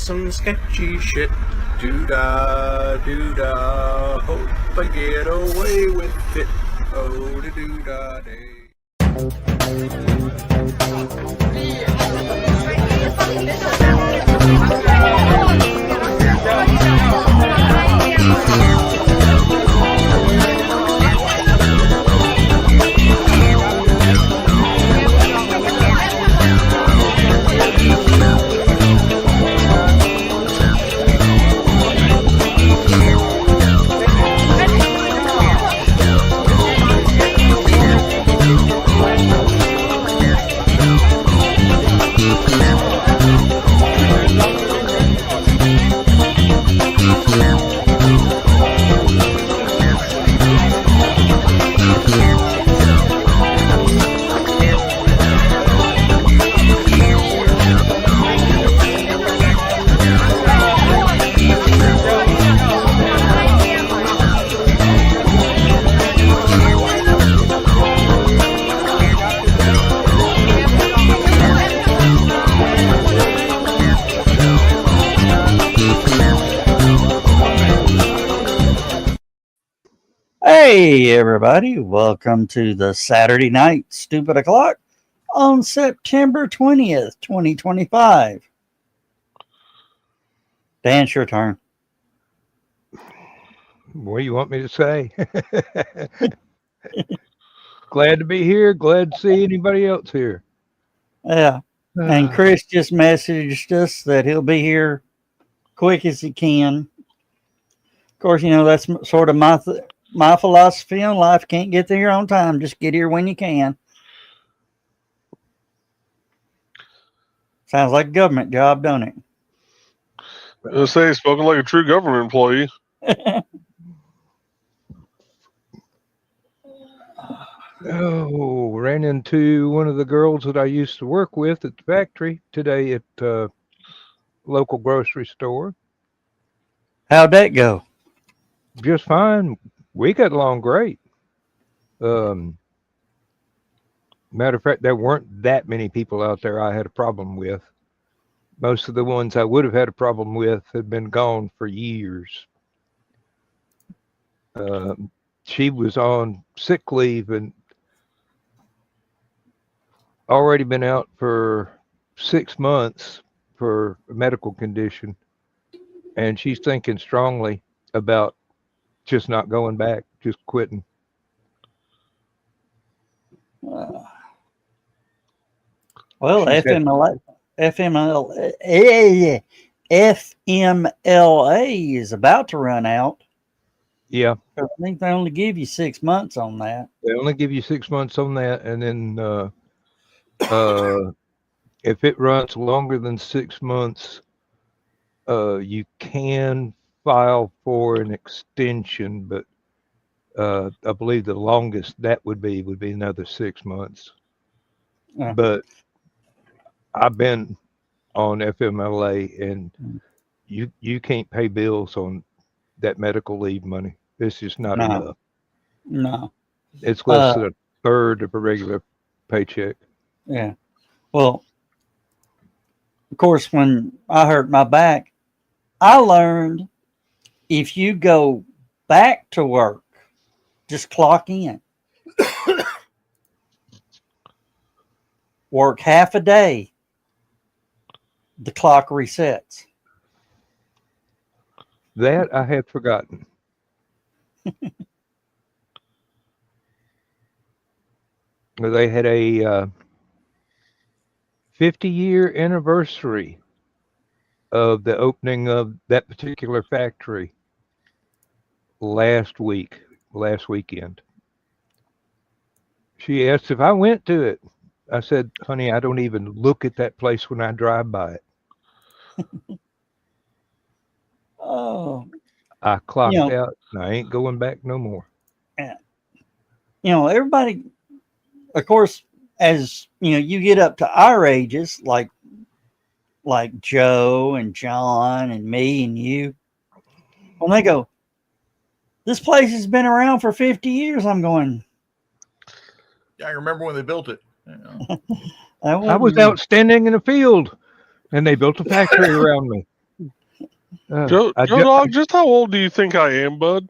some sketchy shit. Doo-dah, doo-dah, hope I get away with it. Oh, the doo-dah day. Hey everybody, welcome to the Saturday Night Stupid O'Clock on September 20th, 2025. Dan, it's your turn. What do you want me to say? Glad to be here. Glad to see anybody else here. Yeah, and Chris just messaged us that he'll be here quick as he can. Of course, you know, that's sort of my philosophy on life. Can't get there on time. Just get here when you can. Sounds like a government job, don't it? I was say, spoken like a true government employee. Oh, ran into one of the girls that I used to work with at the factory today at local grocery store. How'd that go? Just fine. We got along great. Matter of fact, there weren't that many people out there I had a problem with. Most of the ones I would have had a problem with had been gone for years. She was on sick leave and already been out for 6 months for a medical condition. And she's thinking strongly about just not going back, just quitting. Well, FMLA is about to run out. Yeah. I think they only give you 6 months on that. They only give you 6 months on that. And then if it runs longer than 6 months, you can file for an extension, but I believe the longest that would be another 6 months. But I've been on FMLA, and you can't pay bills on that medical leave money. It's just not enough. No, it's less than a third of a regular paycheck. Yeah. Well, of course, when I hurt my back, I learned if you go back to work, just clock in. Work half a day, the clock resets. That I had forgotten. They had a 50-year anniversary of the opening of that particular factory last weekend. She asked if I went to it. I said, honey, I don't even look at that place when I drive by it. Oh. I clocked out and I ain't going back no more. Yeah. You know, everybody, of course, as you know, you get up to our ages, like Joe and John and me and you, when they go, this place has been around for 50 years. I'm going, Yeah, I remember when they built it. I was out standing in a field and they built a factory around me. Joe Dog, just how old do you think I am, bud?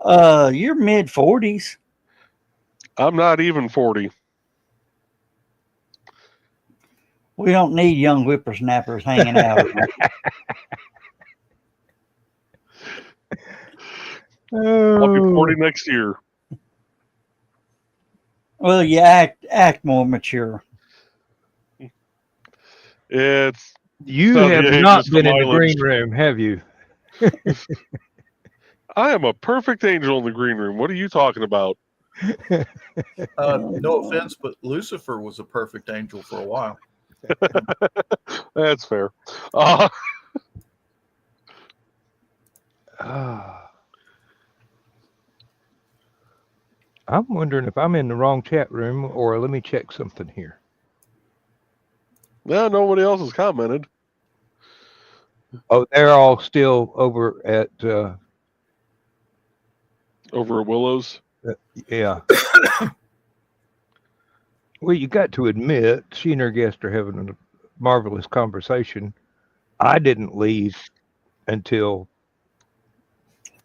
You're mid-40s. I'm not even 40. We don't need young whippersnappers hanging out. I'll be 40 next year. Well, you act more mature. It's You so, have yeah, not just been the in the mileage. green room, have you? I am a perfect angel in the green room. What are you talking about? No offense, but Lucifer was a perfect angel for a while. That's fair. I'm wondering if I'm in the wrong chat room, or let me check something here. No, nobody else has commented. Oh, they're all still over at Over at Willow's. yeah. Well, you got to admit, she and her guest are having a marvelous conversation. I didn't leave until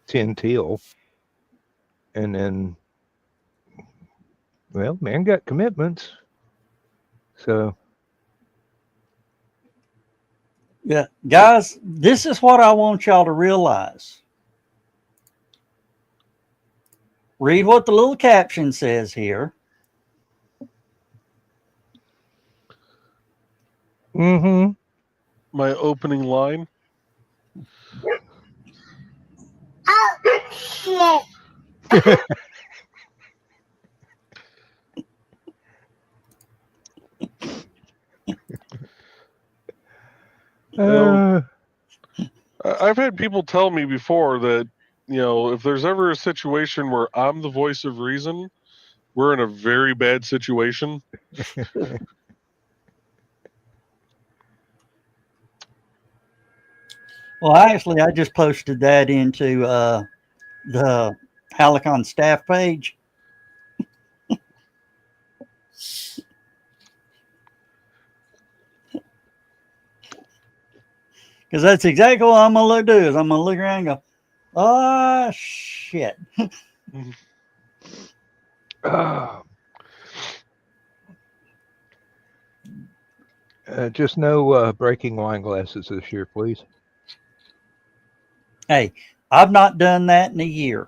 10 till, and then, well, man got commitments, so. Yeah, guys, this is what I want y'all to realize. Read what the little caption says here. Mm-hmm. My opening line. I've had people tell me before that, if there's ever a situation where I'm the voice of reason, we're in a very bad situation. Well, actually, I just posted that into the Halicon staff page. Because that's exactly what I'm going to do is I'm going to look around and go, oh, shit. Just no breaking wine glasses this year, please. Hey, I've not done that in a year.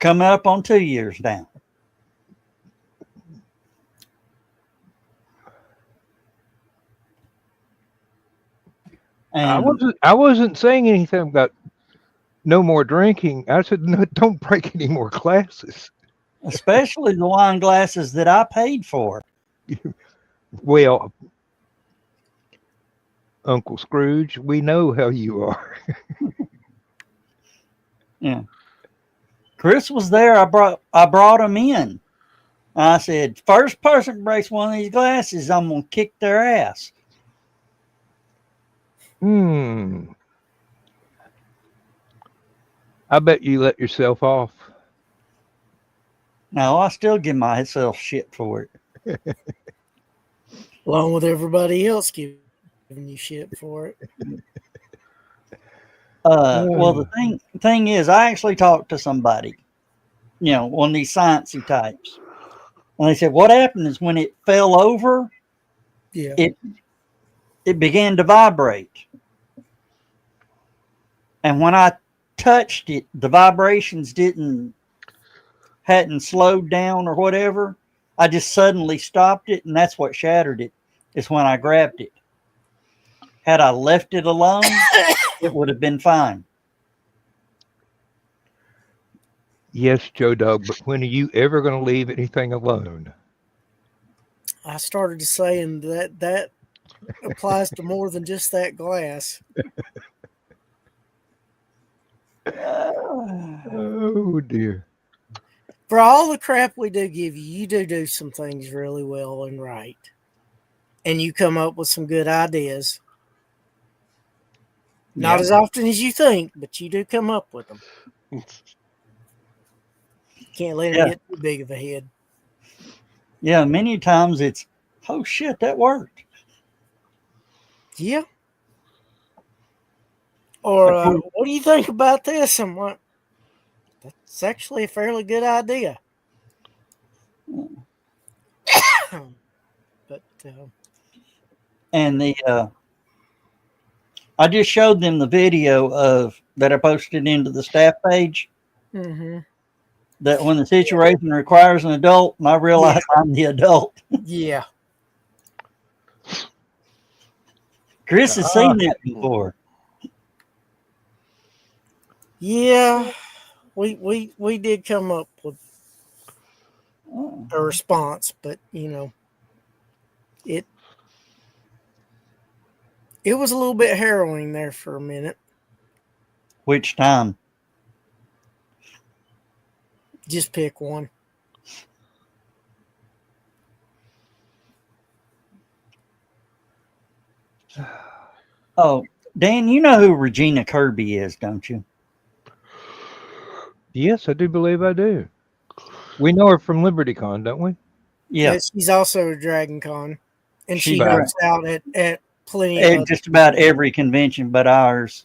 Coming up on 2 years now. And I wasn't saying anything about no more drinking. I said no, don't break any more glasses. especially the wine glasses that I paid for. Well, Uncle Scrooge, we know how you are. Yeah. Chris was there. I brought him in. I said, first person breaks one of these glasses, I'm gonna kick their ass. I bet you let yourself off. No, I still give myself shit for it. Along with everybody else giving you shit for it. Well, the thing is, I actually talked to somebody, one of these sciencey types. And they said, what happened is when it fell over, Yeah. it began to vibrate. And when I touched it, the vibrations hadn't slowed down or whatever. I just suddenly stopped it, and that's what shattered it, is when I grabbed it. Had I left it alone, it would have been fine. Yes, Joe Dog, but when are you ever going to leave anything alone? I started saying that applies to more than just that glass. Oh, dear. For all the crap we do give you, you do some things really well and right. And you come up with some good ideas. Not as often as you think, but you do come up with them. Can't let him get too big of a head. Yeah, many times it's, oh shit, that worked. Yeah. Or what do you think about this? I'm like, that's actually a fairly good idea. But And I just showed them the video of that I posted into the staff page. mhm. That when the situation requires an adult, and I realize I'm the adult. Yeah. Chris has seen that before. Yeah. We did come up with a response, but it was a little bit harrowing there for a minute. Which time? Just pick one. Oh, Dan, you know who Regina Kirby is, don't you? Yes, I do believe I do. We know her from LibertyCon, don't we? Yeah. She's also a Dragon Con. And she She's helps out at plenty At of just about every convention but ours.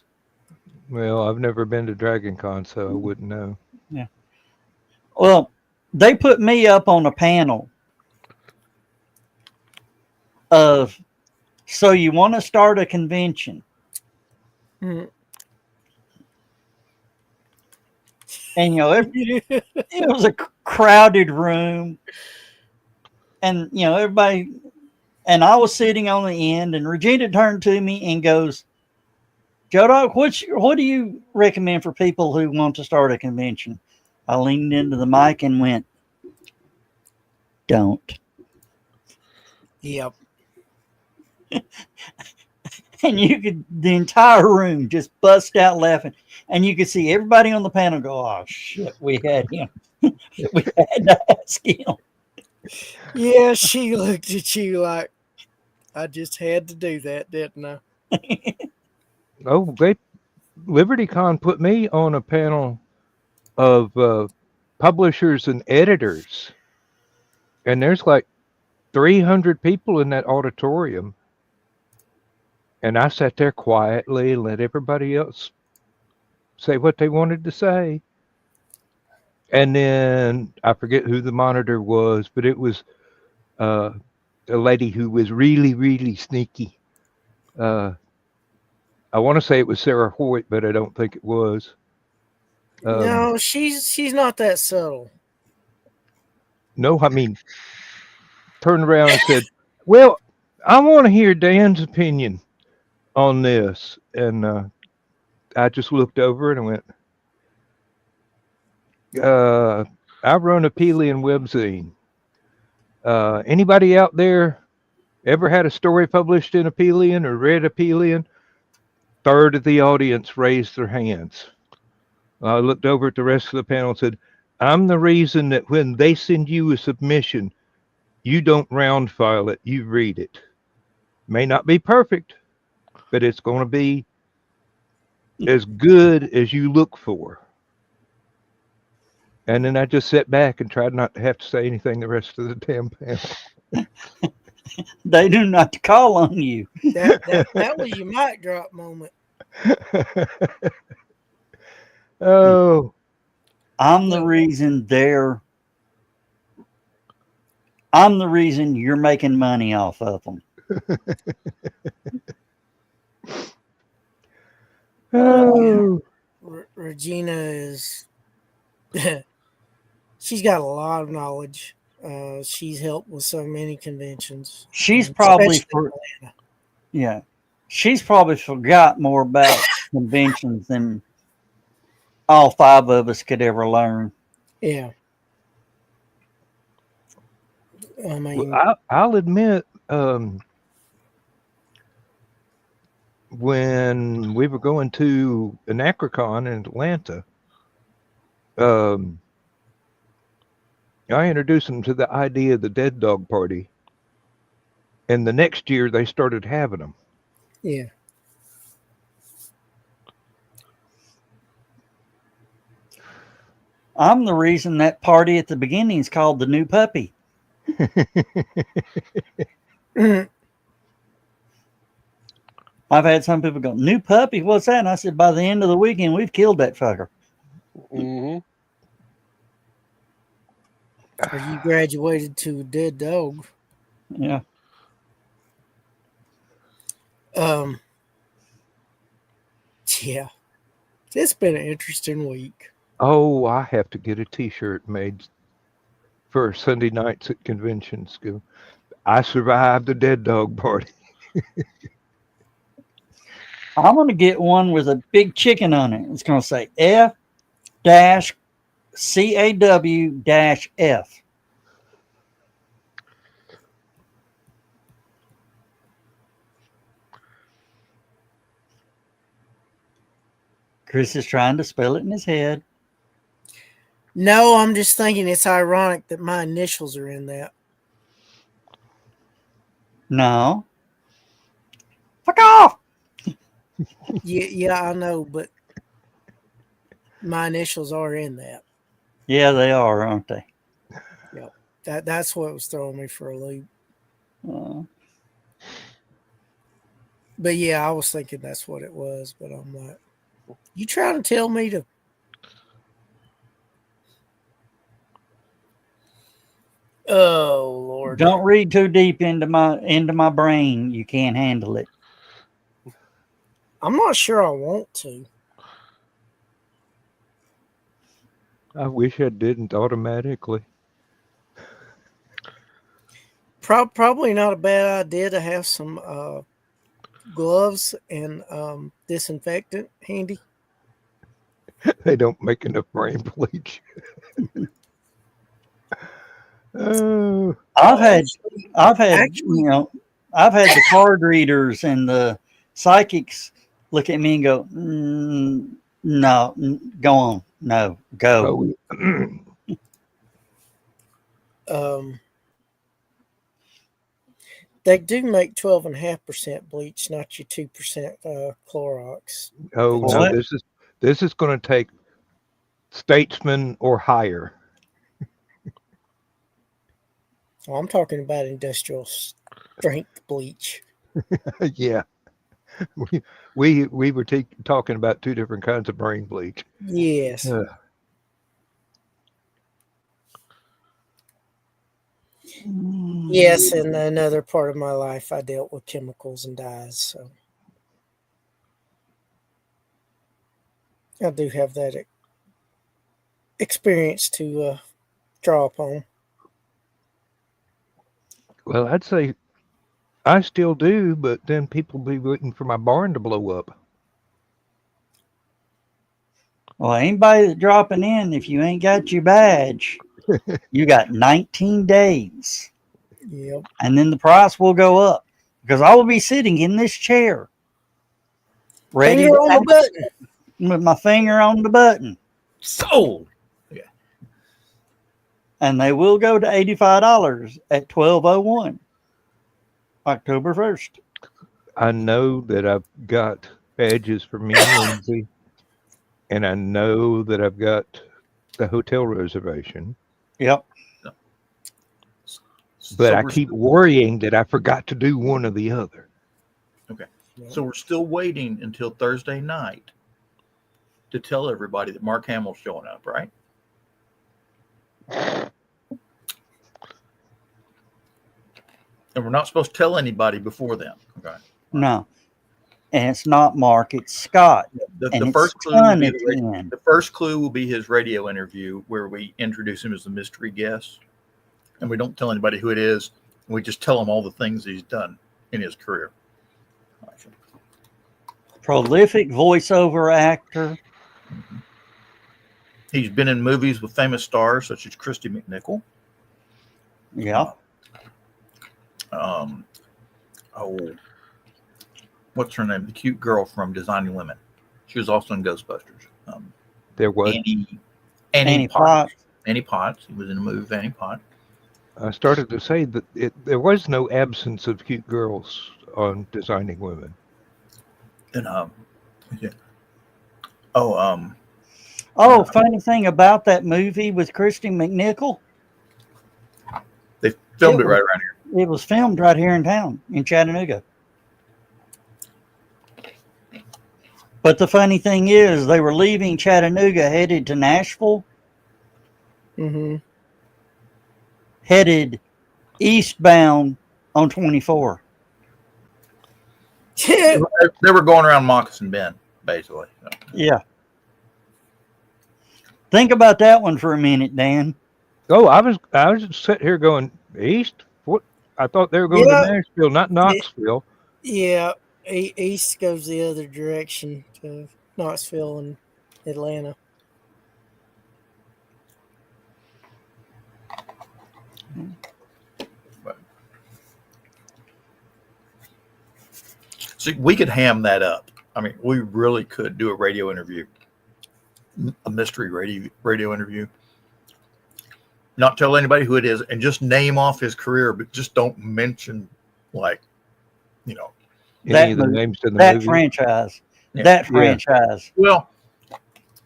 Well, I've never been to DragonCon, so I wouldn't know. Yeah. Well, they put me up on a panel of, so you want to start a convention. Mhm. And, it was a crowded room. And, everybody, and I was sitting on the end, and Regina turned to me and goes, Joe Dog, what do you recommend for people who want to start a convention? I leaned into the mic and went, don't. Yep. And the entire room just bust out laughing. And you could see everybody on the panel go, oh, shit, we had him. We had to ask him. Yeah, she looked at you like, I just had to do that, didn't I? Oh, LibertyCon put me on a panel of publishers and editors. And there's like 300 people in that auditorium. And I sat there quietly and let everybody else say what they wanted to say. And then I forget who the monitor was, but it was a lady who was really, really sneaky. I want to say it was Sarah Hoyt, but I don't think it was. No, she's not that subtle. No, I mean, turned around and said, well, I want to hear Dan's opinion on this. And I just looked over and I went, I run a Pelian webzine. Anybody out there ever had a story published in a Pelian or read a Pelian? Third of the audience raised their hands. I looked over at the rest of the panel and said, I'm the reason that when they send you a submission, you don't round file it, you read it. May not be perfect, but it's going to be as good as you look for. And then I just sat back and tried not to have to say anything the rest of the damn panel. They do not to call on you. That was your mic drop moment. Oh. I'm the reason you're making money off of them. Oh. Regina is she's got a lot of knowledge. She's helped with so many conventions. She's probably she's probably forgot more about conventions than all five of us could ever learn. Yeah. I mean, I'll admit, when we were going to Anacrocon in Atlanta, I introduced them to the idea of the dead dog party. And the next year they started having them. Yeah. I'm the reason that party at the beginning is called the new puppy. I've had some people go, new puppy, what's that? And I said, by the end of the weekend, we've killed that fucker. Mm-hmm. Or you graduated to a dead dog. Yeah. Yeah. It's been an interesting week. Oh, I have to get a T-shirt made for Sunday nights at conventions. I survived the dead dog party. I'm going to get one with a big chicken on it. It's going to say F-CAW-F. Chris is trying to spell it in his head. No, I'm just thinking it's ironic that my initials are in that. No. Fuck off! Yeah, I know, but my initials are in that. Yeah, they are, aren't they? Yep. That's what was throwing me for a loop. But yeah, I was thinking that's what it was, but I'm like, you trying to tell me to? Oh Lord! Don't read too deep into my brain. You can't handle it. I'm not sure I want to. I wish I didn't automatically. Probably not a bad idea to have some gloves and disinfectant handy. They don't make enough brain bleach. Oh, I've had Actually- I've had the card readers and the psychics look at me and go, no, go on, no, go. They do make 12.5% bleach, not your 2% Clorox. Oh no, What? this is going to take Statesman or higher. Oh, I'm talking about industrial strength bleach. Yeah, we were talking about two different kinds of brain bleach. Yes. Yes, in another part of my life, I dealt with chemicals and dyes, so I do have that experience to draw upon. Well, I'd say I still do, but then people be waiting for my barn to blow up. Well, anybody that's dropping in, if you ain't got your badge, you got 19 days. Yep. And then the price will go up because I will be sitting in this chair ready Finger on the button. with my finger on the button. Sold. And they will go to $85 at 12:01, October 1st. I know that I've got badges for me and Lindsay, and I know that I've got the hotel reservation. Yep. But I keep worrying that I forgot to do one or the other. Okay. So we're still waiting until Thursday night to tell everybody that Mark Hamill's showing up, right? And we're not supposed to tell anybody before then. Okay. No. And it's not Mark, it's Scott. The first clue will be the first clue will be his radio interview where we introduce him as the mystery guest. And we don't tell anybody who it is. We just tell him all the things he's done in his career. Prolific voiceover actor. Mm-hmm. He's been in movies with famous stars such as Christy McNichol. Yeah. What's her name? The cute girl from Designing Women. She was also in Ghostbusters. There was Annie Potts. Annie Potts. He was in a movie with Annie Potts. I started to say that there was no absence of cute girls on Designing Women. And funny thing about that movie with Christy McNichol. They filmed it right around here. It was filmed right here in town, in Chattanooga. But the funny thing is, they were leaving Chattanooga, headed to Nashville, Mm-hmm. headed eastbound on 24. They were going around Moccasin Bend, basically. So. Yeah. Think about that one for a minute, Dan. Oh, I was just sitting here going east. What? I thought they were going to Nashville, not Knoxville. Yeah, east goes the other direction to Knoxville and Atlanta. So we could ham that up. I mean, we really could do a radio interview, a mystery radio interview. Not tell anybody who it is, and just name off his career, but just don't mention, like, you know, any of the names in the that movie. Franchise. Yeah. That franchise. Well,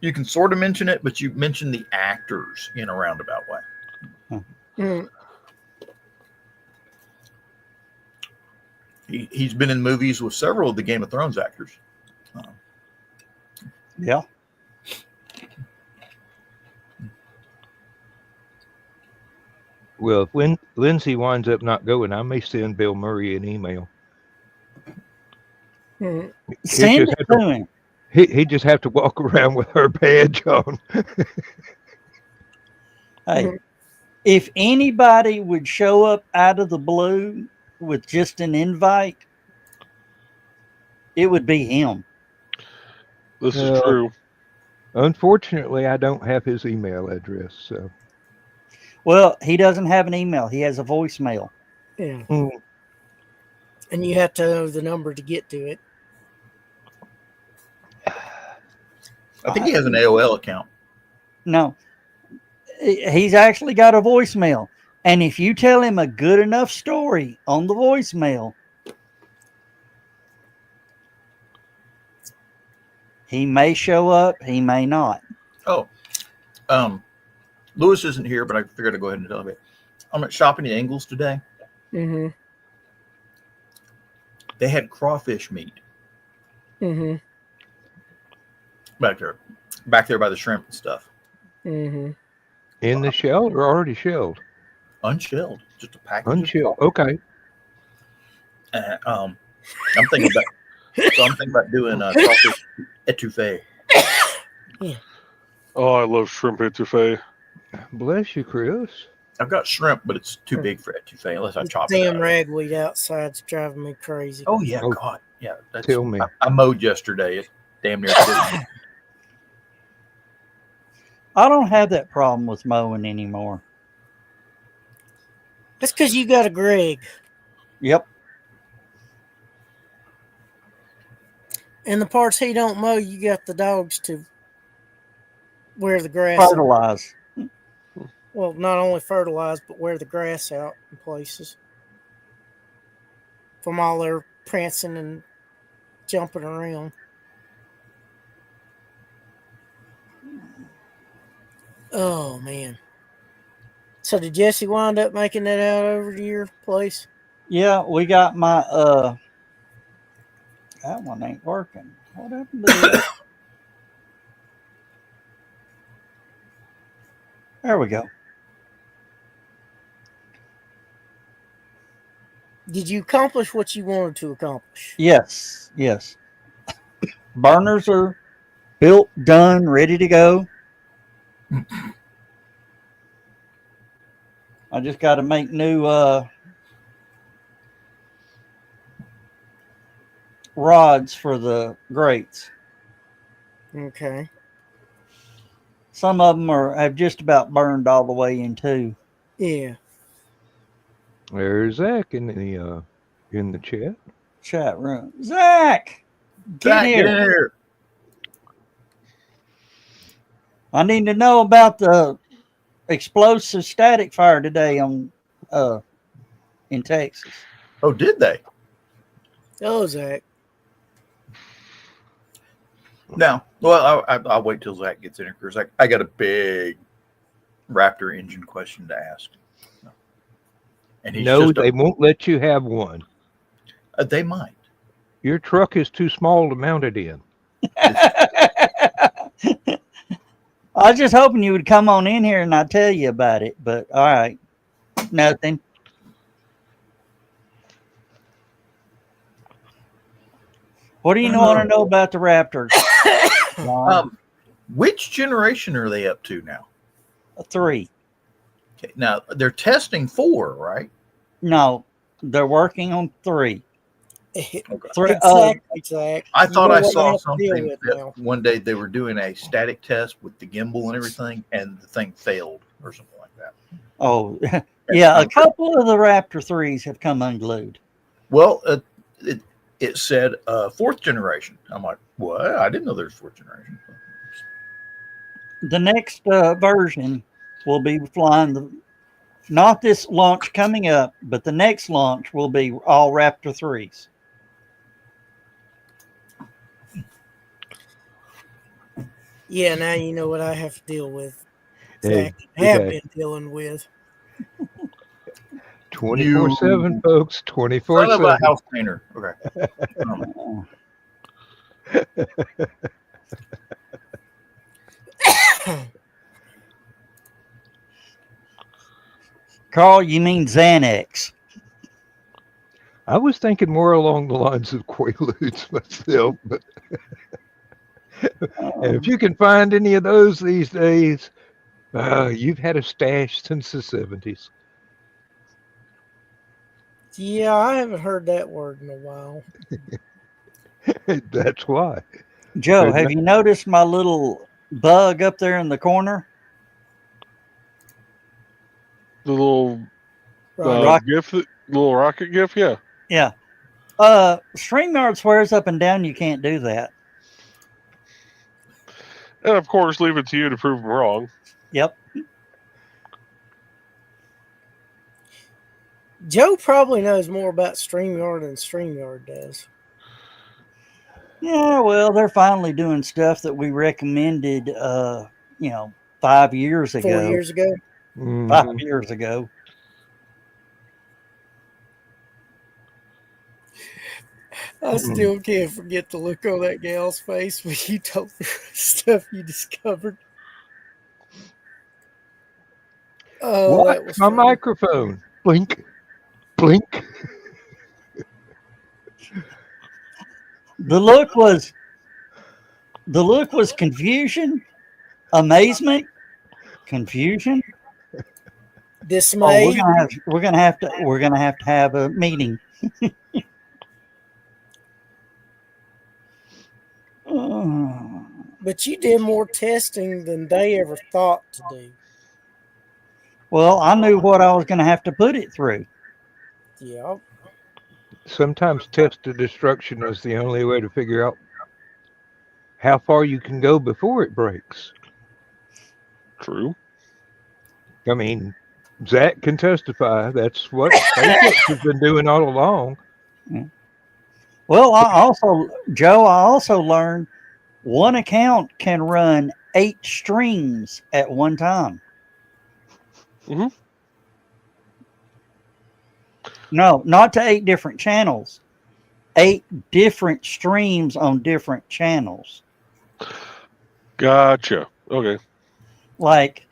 you can sort of mention it, but you mention the actors in a roundabout way. Mm. He's been in movies with several of the Game of Thrones actors. Yeah. Well, if Lindsay winds up not going, I may send Bill Murray an email. Mm. Send it to him. He just have to walk around with her badge on. Hey, if anybody would show up out of the blue with just an invite, it would be him. This is true. Unfortunately, I don't have his email address. So, well, he doesn't have an email. He has a voicemail. Yeah. And you have to know the number to get to it. I think he has an AOL account. No, he's actually got a voicemail. And if you tell him a good enough story on the voicemail, he may show up, he may not. Oh, Lewis isn't here, but I figured I'd go ahead and tell him. I'm at Shopping at Ingles today. Mm-hmm. They had crawfish meat. Mm-hmm. Back there by the shrimp and stuff. Mm-hmm. in the shell or already shelled? Unshelled, just a package. Unshelled. Okay. I'm thinking about doing crawfish etouffee. Yeah. Oh, I love shrimp etouffee. Bless you, Chris. I've got shrimp, but it's too big for etouffee unless I chop it Damn up. ragweed outside's driving me crazy. Oh yeah, Oh, God, yeah. That's, tell me. I mowed yesterday. It's damn near killed me. I don't have that problem with mowing anymore. That's because you got a Greg. Yep. And the parts he don't mow, you got the dogs to wear the grass. Fertilize. Well, not only fertilize, but wear the grass out in places. From all their prancing and jumping around. Oh, man. So did Jesse wind up making that out over to your place? Yeah, we got my that one ain't working. What happened to that? There we go. Did you accomplish what you wanted to accomplish? Yes, yes. Burners are built, done, ready to go. I just got to make new rods for the grates. Okay. Some of them have just about burned all the way in too. Yeah. There's Zach in the Chat room. Zach, get here. I need to know about the explosive static fire today in Texas. Oh, did they? Oh, Zach. No. Well, I'll wait till Zach gets in here because I got a big Raptor engine question to ask. And he's they won't let you have one. They might. Your truck is too small to mount it in. I was just hoping you would come on in here and I'd tell you about it, but all right. Nothing. What do you want to know about the Raptors? Which generation are they up to now? 3. Okay, now they're testing 4, right? No, they're working on 3. Okay. Exactly. I thought I saw something that one day they were doing a static test with the gimbal and everything, and the thing failed or something like that. Oh, yeah. A couple of the Raptor 3s have come unglued. Well, it said 4th generation. I'm like, what? I didn't know there's 4th generation. The next version will be flying not this launch coming up, but the next launch will be all Raptor 3s. Yeah, now you know what I have to deal with. Zach have been dealing with. 24/7, folks. 24/7. Son of a house cleaner. Okay. Carl, you mean Xanax? I was thinking more along the lines of Quaaludes myself, but and if you can find any of those these days, you've had a stash since the 70s. Yeah, I haven't heard that word in a while. That's why. Joe, have you noticed my little bug up there in the corner? The little GIF, little rocket GIF, yeah. Yeah. StreamYard swears up and down you can't do that. And of course, leave it to you to prove them wrong. Yep. Joe probably knows more about StreamYard than StreamYard does. Yeah, well, they're finally doing stuff that we recommended, 5 years ago. 4 years ago? 5 years ago. I still can't forget the look on that gal's face when you told her stuff you discovered. Oh, what? that was My funny. microphone. Blink. Blink. The look was confusion, amazement, confusion, dismay. We're gonna have to have a meeting. But you did more testing than they ever thought to do. Well, I knew what I was going to have to put it through. Yeah. Sometimes test of destruction is the only way to figure out how far you can go before it breaks. True. I mean, Zach can testify. That's what SpaceX has been doing all along. Yeah. Well, I also learned one account can run 8 streams at one time. Mm-hmm. No, not to 8 different channels. 8 different streams on different channels. Gotcha. Okay. Like,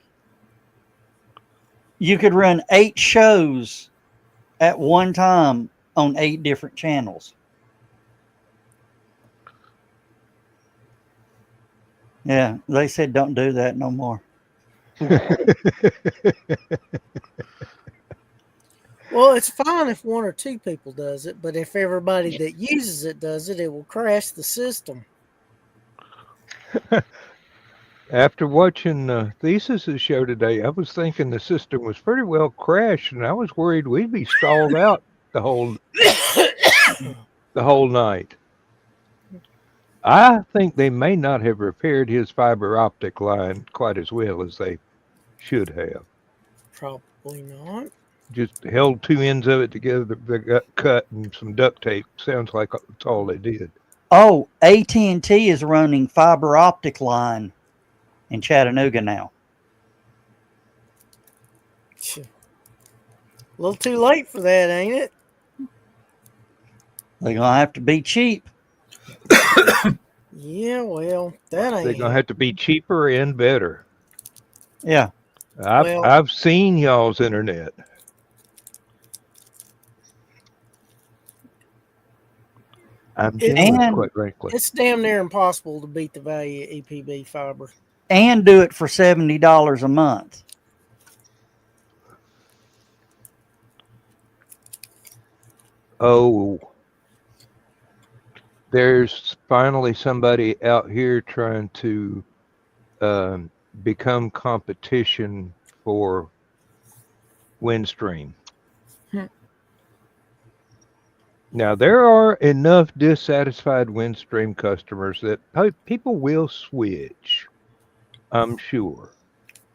you could run 8 shows at one time on 8 different channels. Yeah, they said don't do that no more. Well, it's fine if 1 or 2 people does it, but if everybody that uses it does it, it will crash the system. After watching Thesis' show today, I was thinking the system was pretty well crashed, and I was worried we'd be stalled out the whole night. I think they may not have repaired his fiber optic line quite as well as they should have. Probably not. Just held 2 ends of it together. They got cut and some duct tape. Sounds like that's all they did. Oh, AT&T is running fiber optic line in Chattanooga now. A little too late for that, ain't it? They're going to have to be cheap. Yeah, well, that They're ain't gonna have to be cheaper and better. Yeah. Well- I've seen y'all's internet. I'm jealous, And- quite frankly. It's damn near impossible to beat the value of EPB fiber. And do it for $70 a month. Oh, there's finally somebody out here trying to become competition for Windstream. Now, there are enough dissatisfied Windstream customers that people will switch, I'm sure.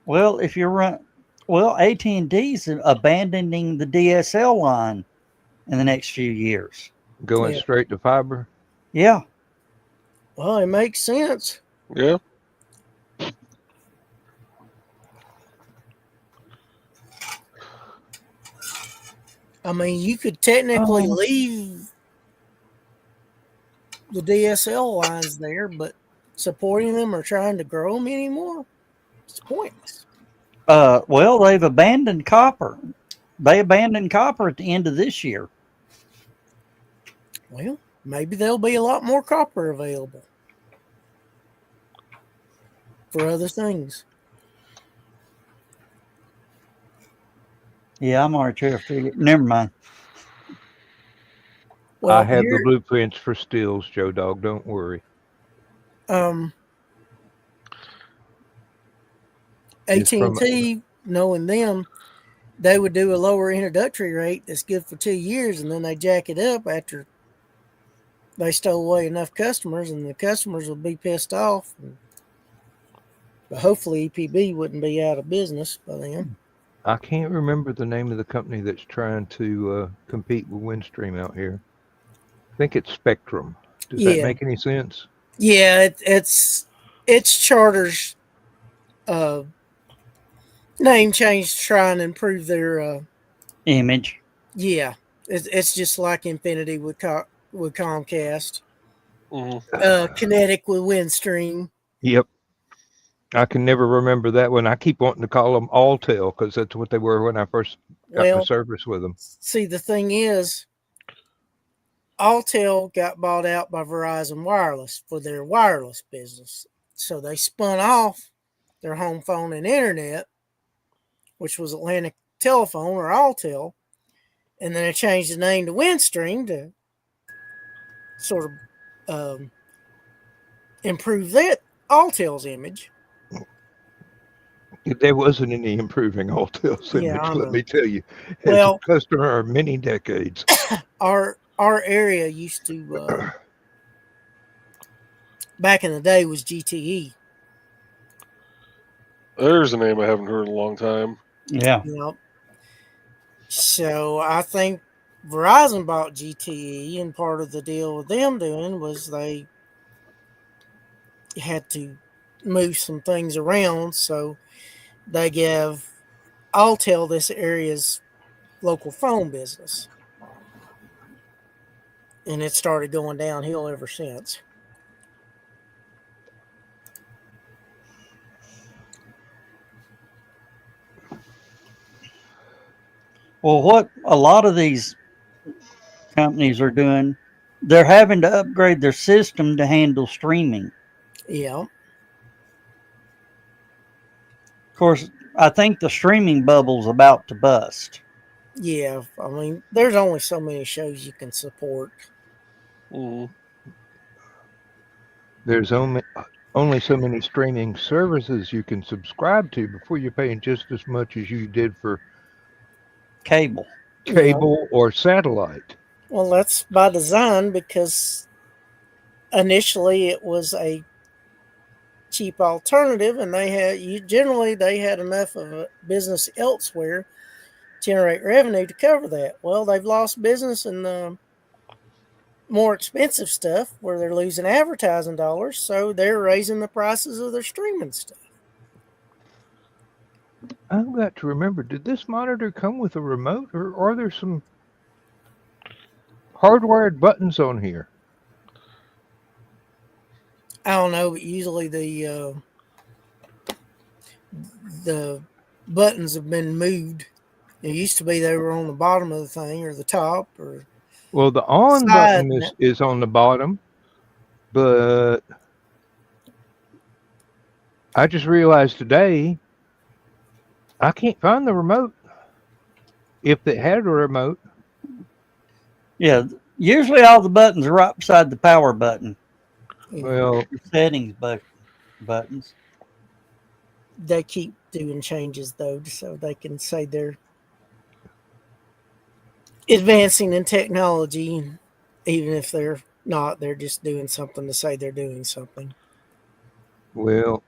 Well, if you're AT&T's abandoning the DSL line in the next few years. Going straight to fiber? Yeah. Well, it makes sense. Yeah. I mean, you could technically leave the DSL lines there, but supporting them or trying to grow them anymore, it's pointless. Well, they've abandoned copper. They abandoned copper at the end of this year. Well, maybe there'll be a lot more copper available for other things. Yeah, I'm already trying to figure. Never mind. Well, I have the blueprints for stills, Joe Dog. Don't worry. AT&T, knowing them, they would do a lower introductory rate that's good for 2 years, and then they jack it up after they stole away enough customers, and the customers would be pissed off. But hopefully EPB wouldn't be out of business by then. I can't remember the name of the company that's trying to compete with Windstream out here. I think it's Spectrum. Does that make any sense? Yeah, it's Charter's name change to try and improve their image. Yeah, it's just like Infinity with Comcast, Kinetic with Windstream. Yep. I can never remember that one. I keep wanting to call them Alltel because that's what they were when I first got my service with them. See, the thing is, Alltel got bought out by Verizon Wireless for their wireless business. So they spun off their home phone and internet, which was Atlantic Telephone or Alltel, and then they changed the name to Windstream to sort of improve that Alltel's image. There wasn't any improving Alltel's image, let me tell you. As a customer of many decades. Our area used to, back in the day, was GTE. There's a name I haven't heard in a long time. Yeah. Yep. So I think Verizon bought GTE, and part of the deal with them doing was they had to move some things around. So they gave Alltel this area's local phone business. And it started going downhill ever since. Well, what a lot of these companies are doing, they're having to upgrade their system to handle streaming. Yeah. Of course, I think the streaming bubble's about to bust. Yeah, I mean, there's only so many shows you can support. There's only so many streaming services you can subscribe to before you're paying just as much as you did for cable or satellite. Well, that's by design because initially it was a cheap alternative, and they had enough of a business elsewhere to generate revenue to cover that. Well, they've lost business in the more expensive stuff where they're losing advertising dollars, so they're raising the prices of their streaming stuff. I've got to remember, did this monitor come with a remote, or are there some hardwired buttons on here? I don't know, but usually the buttons have been moved. It used to be they were on the bottom of the thing or the top or Well, the on side. button is on the bottom, but I just realized today I can't find the remote. If they had a remote, Yeah, usually all the buttons are right beside the power button. well, The settings buttons. They keep doing changes though, so they can say they're advancing in technology, even if they're not. They're just doing something to say they're doing something. well,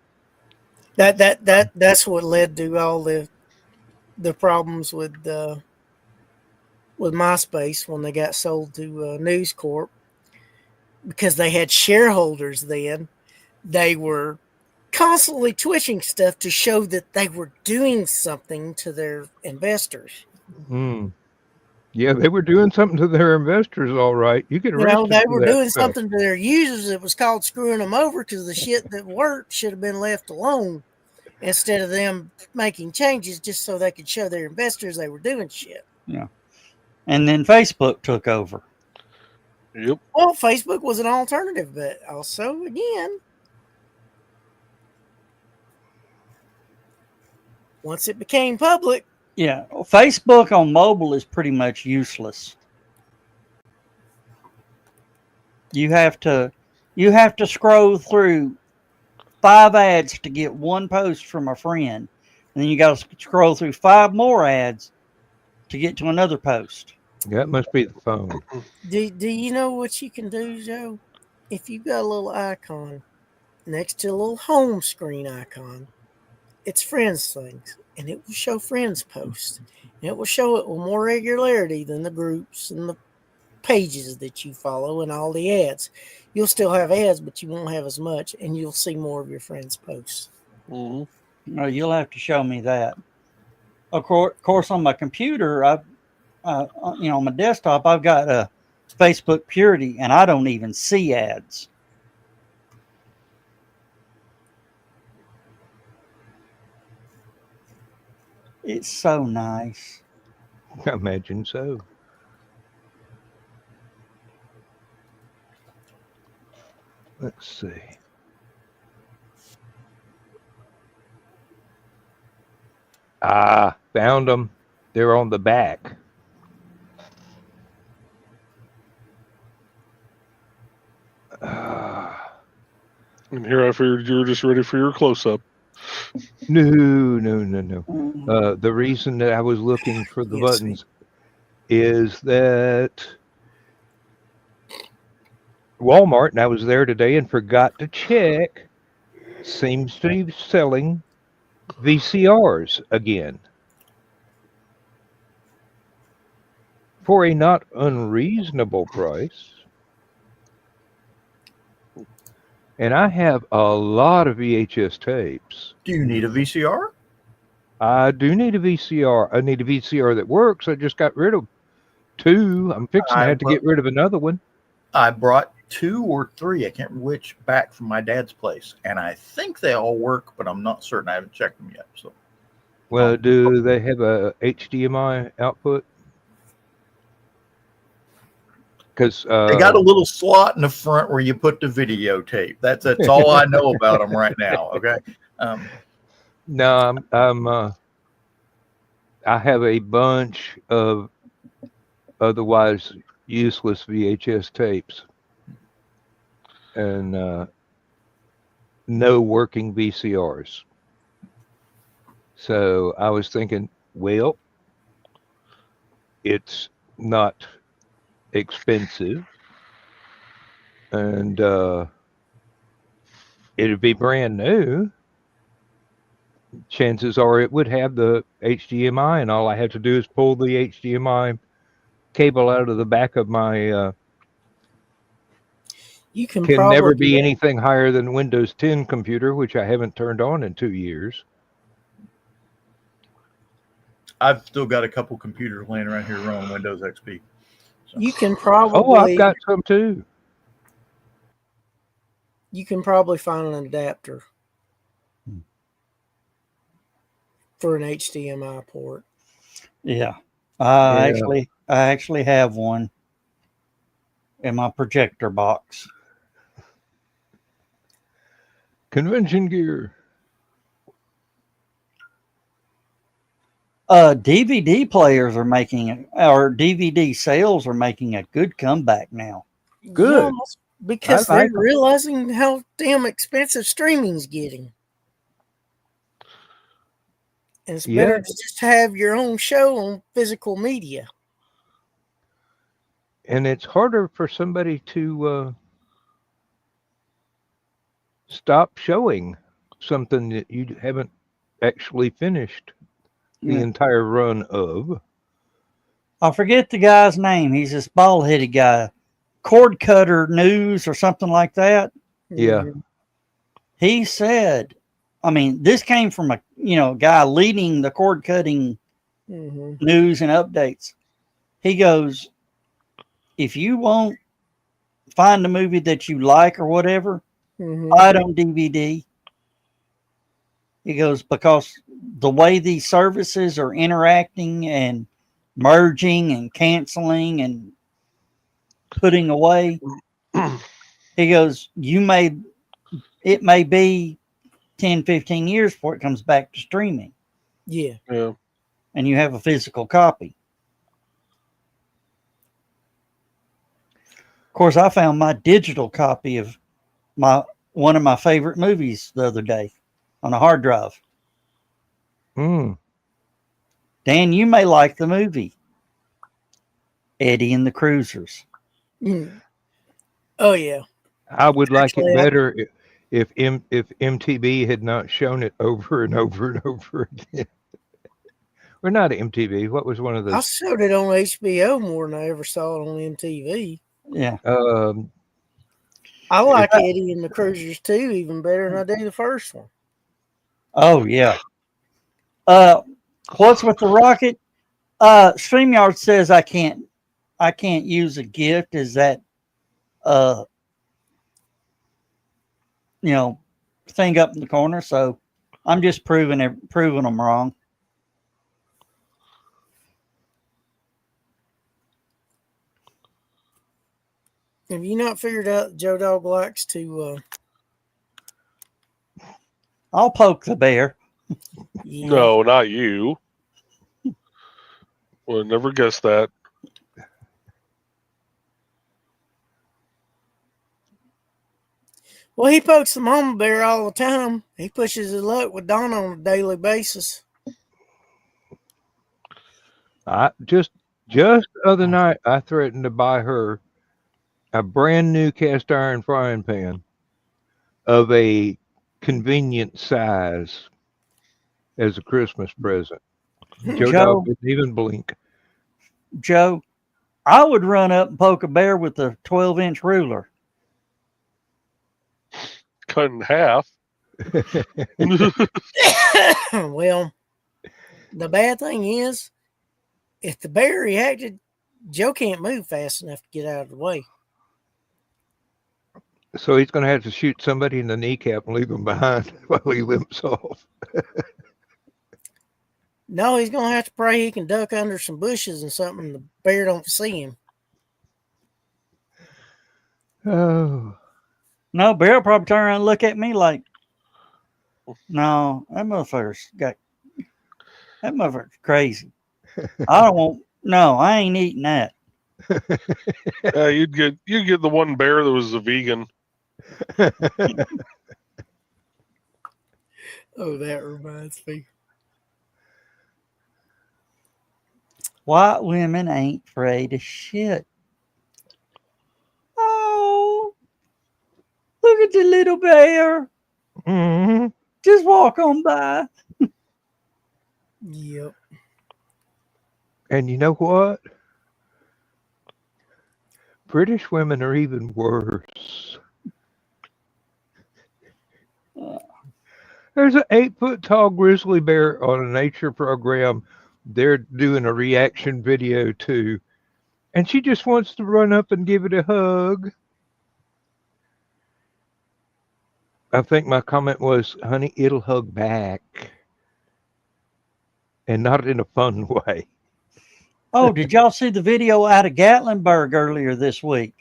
That's what led to all the problems with MySpace when they got sold to News Corp, because they had shareholders then. They were constantly twitching stuff to show that they were doing something to their investors. Yeah, they were doing something to their investors, all right. You get arrested They for were that doing stuff. something to their users that was called screwing them over, because the shit that worked should have been left alone instead of them making changes just so they could show their investors they were doing shit. Yeah. And then Facebook took over. Yep. Well, Facebook was an alternative, but also, again, once it became public. Yeah. Facebook on mobile is pretty much useless. You have to scroll through 5 ads to get one post from a friend. And then you got to scroll through 5 more ads to get to another post. That must be the phone. Do you know what you can do, Joe? If you've got a little icon next to a little home screen icon, it's friends things, and it will show friends posts. And it will show it with more regularity than the groups and the pages that you follow and all the ads. You'll still have ads, but you won't have as much, and you'll see more of your friends' posts. Mm-hmm. Oh, you'll have to show me that. Of course, on my computer, on my desktop, I've got a Facebook Purity, and I don't even see ads. It's so nice. I imagine so. Let's see. Ah, found them. They're on the back. And here I figured you were just ready for your close-up. No. The reason that I was looking for the buttons is that Walmart, and I was there today and forgot to check, seems to be selling VCRs again for a not unreasonable price. And I have a lot of VHS tapes. Do you need a VCR? I do need a VCR. I need a VCR that works. I just got rid of 2. I'm fixing to have to get rid of another one. I brought 2 or 3, I can't remember which, back from my dad's place. And I think they all work, but I'm not certain. I haven't checked them yet. So, well, do they have a HDMI output? Because they got a little slot in the front where you put the videotape. That's all I know about them right now. Okay. No, I have a bunch of otherwise useless VHS tapes and no working VCRs. So I was thinking, well, it's not expensive, and it'd be brand new. Chances are it would have the HDMI, and all I have to do is pull the HDMI cable out of the back of my You can never be anything higher than Windows 10 computer, which I haven't turned on in 2 years. I've still got a couple computers laying around here running Windows XP. So. You can probably. Oh, I've got some too. you can probably find an adapter for an HDMI port. Yeah. I actually have one in my projector box. Convention gear. DVD players are making it, or DVD sales are making a good comeback now. Good. Yeah, because I like they're realizing how damn expensive streaming's getting. And it's better to just have your own show on physical media. And it's harder for somebody to stop showing something that you haven't actually finished the entire run of. I forget the guy's name. He's this bald-headed guy. Cord Cutter News or something like that. Yeah. He said, I mean, this came from a guy leading the cord cutting news and updates. He goes, if you won't find a movie that you like or whatever, buy it on DVD. He goes, because the way these services are interacting and merging and canceling and putting away, he goes, it may be 10, 15 years before it comes back to streaming. Yeah. And you have a physical copy. Of course, I found my digital copy of one of my favorite movies the other day on a hard drive. Dan, you may like the movie Eddie and the Cruisers. Oh yeah. I would like it better if MTV had not shown it over and over and over again. Or not MTV. What was one of those? I showed it on HBO more than I ever saw it on MTV. Yeah. I like Eddie and the Cruisers too, even better than I do the first one. Oh yeah. What's with the rocket? StreamYard says I can't use a gift. Is that thing up in the corner? So I'm just proving them wrong. Have you not figured out Joe Dog likes to I'll poke the bear. Yeah. No, not you. Would never guess that. Well, he pokes the mama bear all the time. He pushes his luck with Donna on a daily basis. Just the other night, I threatened to buy her a brand new cast iron frying pan of a convenient size as a Christmas present. Joe Dog didn't even blink. Joe, I would run up and poke a bear with a 12-inch ruler. Cut in half. Well, the bad thing is, if the bear reacted, Joe can't move fast enough to get out of the way. So he's going to have to shoot somebody in the kneecap and leave him behind while he limps off. No, he's going to have to pray he can duck under some bushes and something the bear don't see him. Oh. No, bear will probably turn around and look at me like, no, that motherfucker's crazy. I ain't eating that. You'd get the one bear that was a vegan. Oh, that reminds me. White women ain't afraid of shit. Oh, look at the little bear. Mm-hmm. Just walk on by. Yep. And you know what? British women are even worse. There's an 8-foot tall grizzly bear on a nature program they're doing a reaction video to, and she just wants to run up and give it a hug. I think my comment was, honey, it'll hug back. And not in a fun way. Oh, did y'all see the video out of Gatlinburg earlier this week?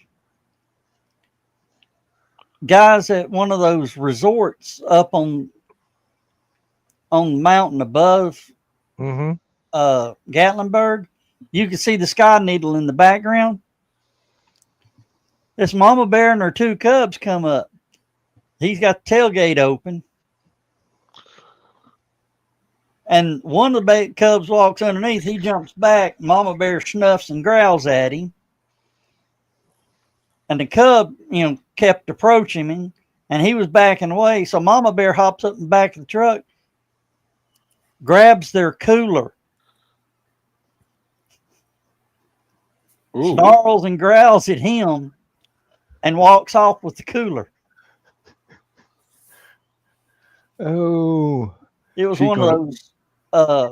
Guys at one of those resorts up on the mountain above Gatlinburg, you can see the Sky Needle in the background. This mama bear and her 2 cubs come up. He's got the tailgate open. And one of the cubs walks underneath. He jumps back. Mama bear snuffs and growls at him. And the cub, kept approaching him. And he was backing away. So Mama bear hops up in the back of the truck, grabs their cooler, snarls and growls at him, and walks off with the cooler. Oh. It was one of those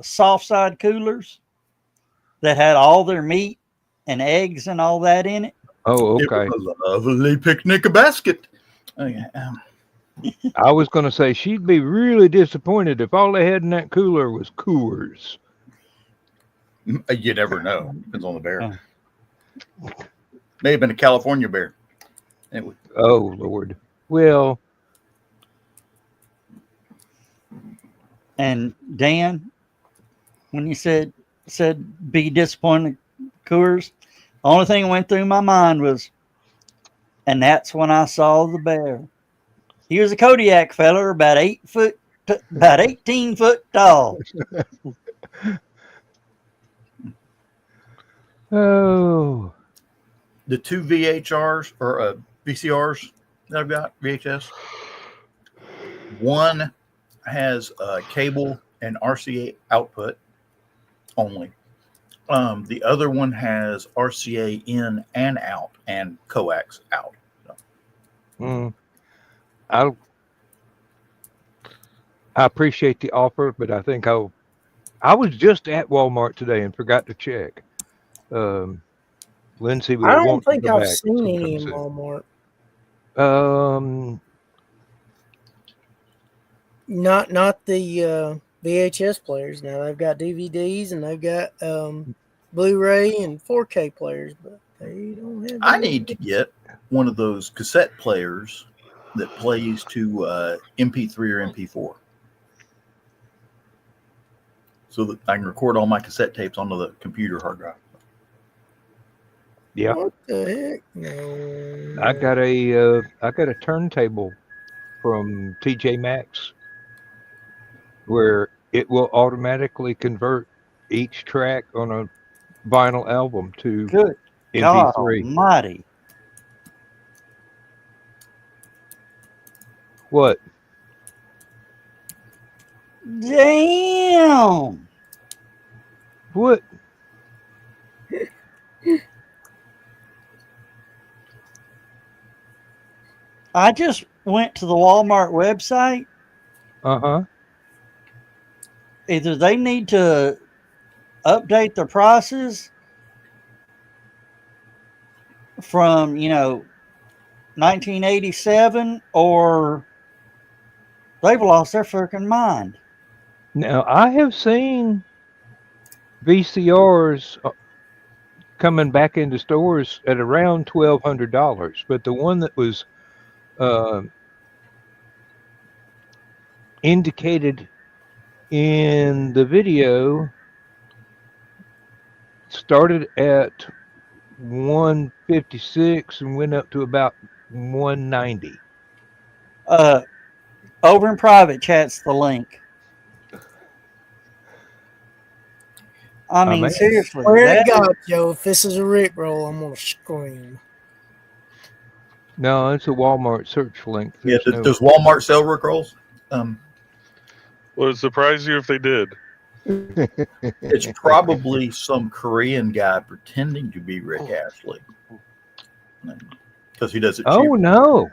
soft side coolers that had all their meat and eggs and all that in it. Oh, okay. It was a lovely picnic basket. Oh, yeah. I was going to say she'd be really disappointed if all they had in that cooler was Coors. You never know. Depends on the bear. May have been a California bear. Anyway. Oh, Lord. Well. And Dan, when you said be disappointed, Coors, the only thing that went through my mind was, and that's when I saw the bear. He was a Kodiak feller, about 18 foot tall. Oh. The 2 VHRs or VCRs that I've got, VHS, one has cable and RCA output only. The other one has RCA in and out and coax out. So. I appreciate the offer, but I think I was just at Walmart today and forgot to check. Lindsay, I don't think I've seen any in Walmart. Not the VHS players. Now they've got DVDs and they've got Blu-ray and 4K players, but they don't have. I need to get one of those cassette players that plays to MP3 or MP4, so that I can record all my cassette tapes onto the computer hard drive. Yeah. What the heck? No. I got a turntable from TJ Maxx where it will automatically convert each track on a vinyl album to Good MP3. God Almighty! What? Damn! What? I just went to the Walmart website. Either they need to update their prices from, 1987, or they've lost their freaking mind. Now, I have seen VCRs coming back into stores at around $1,200, but the one that was indicated in the video started at $156 and went up to about $190. Over in private chat's the link. I mean, seriously. Swear to God, Joe, if this is a Rickroll, I'm going to scream. No, it's a Walmart search link. Does Walmart sell Rickrolls? Would it surprise you if they did? It's probably some Korean guy pretending to be Rick Astley, because he does it. Oh, no.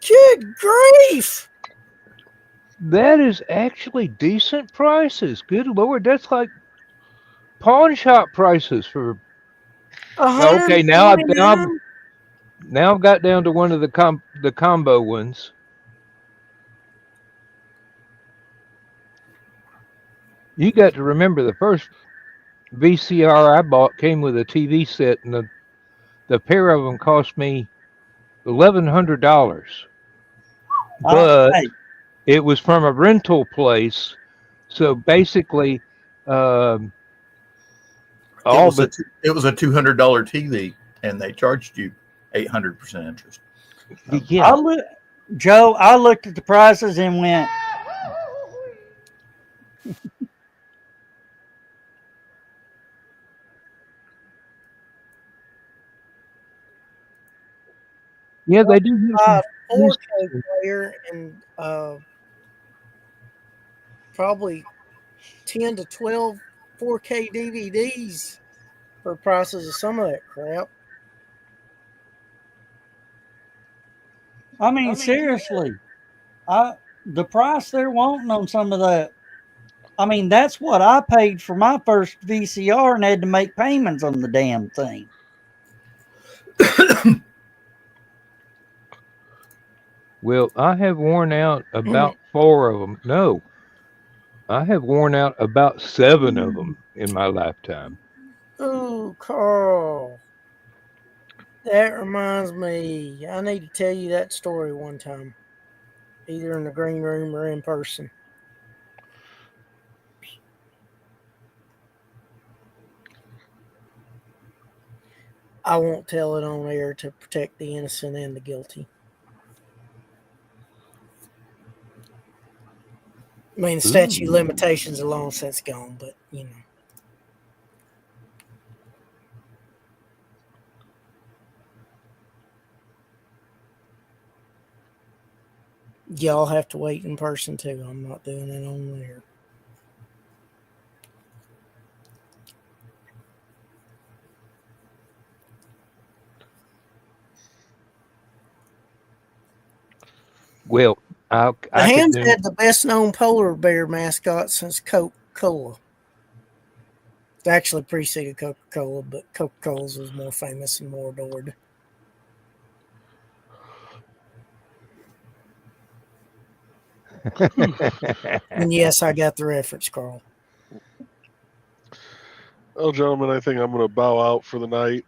Good grief! That is actually decent prices. Good Lord, that's like pawn shop prices for. Okay, now now I've got down to one of the combo ones. You got to remember the first VCR I bought came with a TV set, and the pair of them cost me $1,100. But Hey, it was from a rental place, so basically, um, all but it was a $200 TV, and they charged you 800% interest. yeah. Joe, I looked at the prices and went, Yeah, they do have some 4K player and probably 10 to 12 4K DVDs for prices of some of that crap. I mean, seriously, the price they're wanting on some of that. I mean, that's what I paid for my first VCR and had to make payments on the damn thing. Well, I have worn out about 4 of them. No, I have worn out about 7 of them in my lifetime. Oh, Carl. That reminds me. I need to tell you that story one time, either in the green room or in person. I won't tell it on air to protect the innocent and the guilty. I mean, the statute of limitations are long since gone, but you know. Y'all have to wait in person too. I'm not doing it on there. Well, The Hams had the best known polar bear mascot since Coca-Cola. It actually preceded Coca-Cola, but Coca-Cola's was more famous and more adored. And yes, I got the reference, Carl. Oh, gentlemen, I think I'm going to bow out for the night.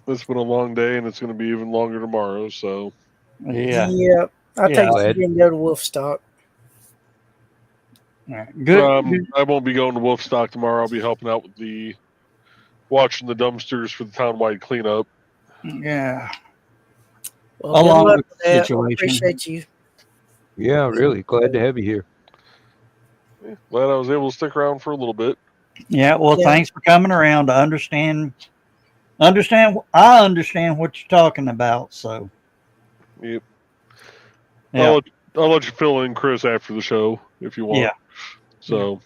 It's been a long day, and it's going to be even longer tomorrow. So, Yeah. I think you can go to Wolfstock. Good. I won't be going to Wolfstock tomorrow. I'll be helping out with watching the dumpsters for the town-wide cleanup. Yeah. Well, good luck with that. I appreciate you. Yeah, really glad to have you here. Glad I was able to stick around for a little bit. Yeah, well, thanks for coming around to understand. I understand what you're talking about. So, yep. Yeah. I'll let you fill in, Chris, after the show if you want. Yeah. So,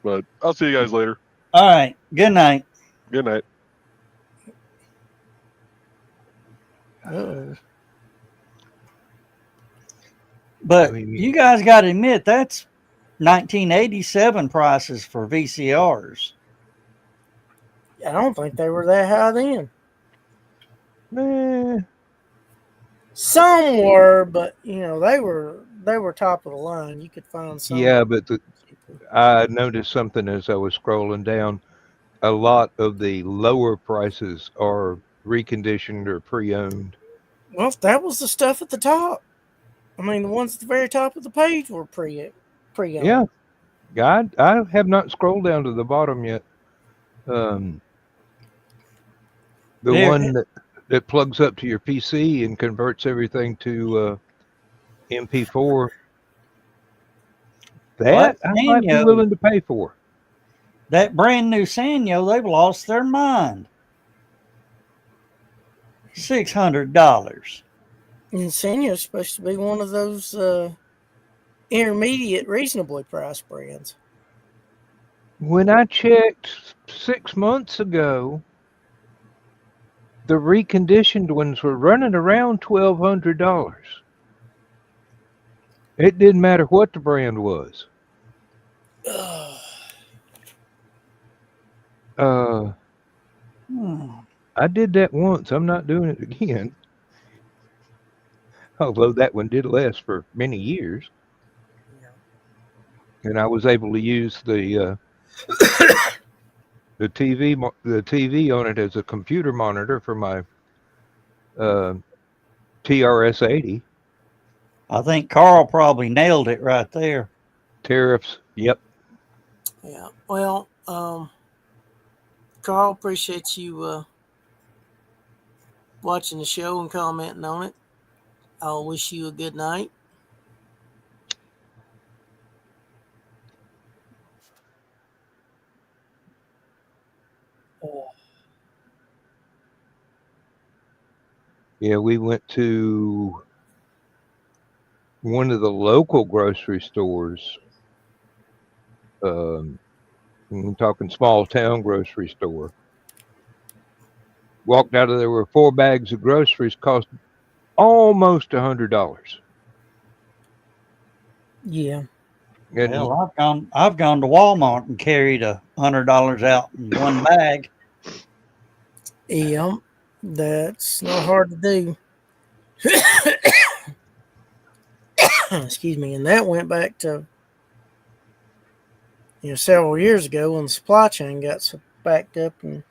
but I'll see you guys later. All right. Good night. Good night. But you guys got to admit that's 1987 prices for VCRs. I don't think they were that high then. Some were, but you know they were top of the line. You could find some. Yeah, but I noticed something as I was scrolling down. A lot of the lower prices are reconditioned or pre-owned. Well, that was the stuff at the top. I mean, the ones at the very top of the page were pre-owned. Yeah, I have not scrolled down to the bottom yet. The one that plugs up to your PC and converts everything to MP4. That I might be willing to pay for. That brand new Sanyo, they've lost their mind. $600. And Sanyo's supposed to be one of those intermediate, reasonably priced brands. When I checked 6 months ago, the reconditioned ones were running around $1,200. It didn't matter what the brand was. I did that once. I'm not doing it again. although that one did last for many years. Yeah. And I was able to use the TV on it as a computer monitor for my TRS-80. I think Carl probably nailed it right there. Tariffs. Yep. Yeah. Well, Carl, appreciate you watching the show and commenting on it. I'll wish you a good night. Yeah, we went to one of the local grocery stores. I'm talking small town grocery store. Walked out of there with 4 bags of groceries, cost almost $100. Yeah. And Hell, I've gone to Walmart and carried $100 out in one bag. Yeah. That's not hard to do. Excuse me. And that went back to several years ago when the supply chain got so backed up, and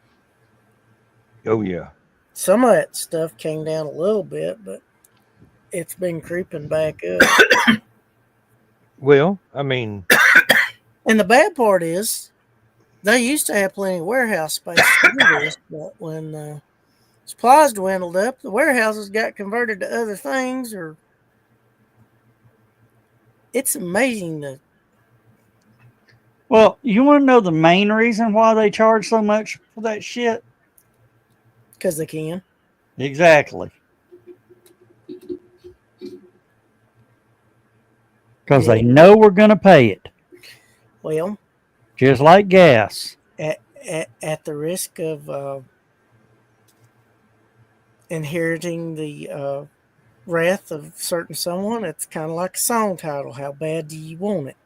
oh yeah, some of that stuff came down a little bit, but it's been creeping back up. well, I mean, And the bad part is they used to have plenty of warehouse space to do this, but when supplies dwindled up, the warehouses got converted to other things. Or it's amazing that. Well, you want to know the main reason why they charge so much for that shit? Because they can. Exactly. Because they know we're going to pay it. Well, just like gas. At the risk of inheriting the wrath of certain someone, it's kind of like a song title. How bad do you want it?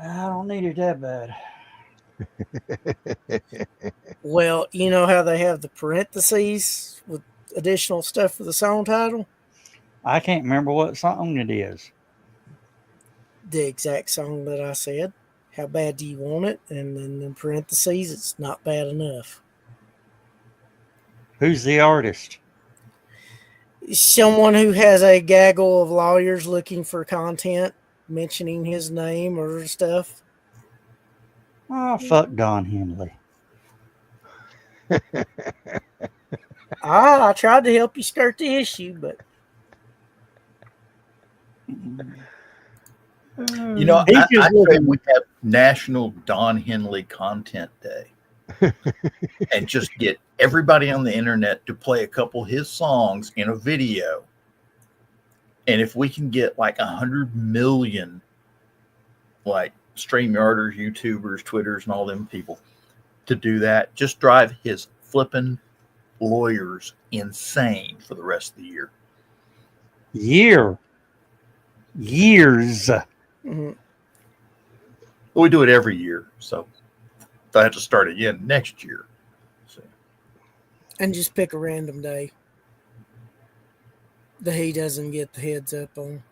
I don't need it that bad. Well, you know how they have the parentheses with additional stuff for the song title? I can't remember what song it is. The exact song that I said. How bad do you want it? And then in parentheses, it's not bad enough. Who's the artist? Someone who has a gaggle of lawyers looking for content, mentioning his name or stuff. Oh, fuck Don Henley. I tried to help you skirt the issue, but I say we have National Don Henley Content Day, and just get everybody on the internet to play a couple of his songs in a video. And if we can get like 100 million, like StreamYarders, YouTubers, Twitters, and all them people to do that, just drive his flipping lawyers insane for the rest of the year. Years. mm-hmm. We do it every year, so I have to start again next year. So. And just pick a random day that he doesn't get the heads up on.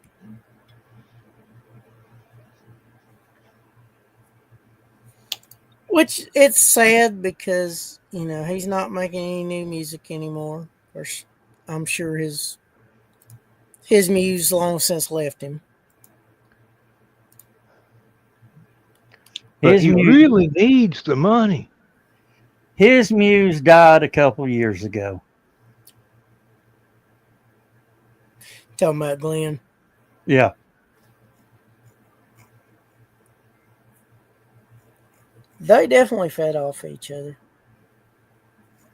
Which it's sad because, he's not making any new music anymore. Of course, I'm sure his muse long since left him. But he really needs the money. His muse died a couple years ago. Talking about Glenn. Yeah. They definitely fed off each other.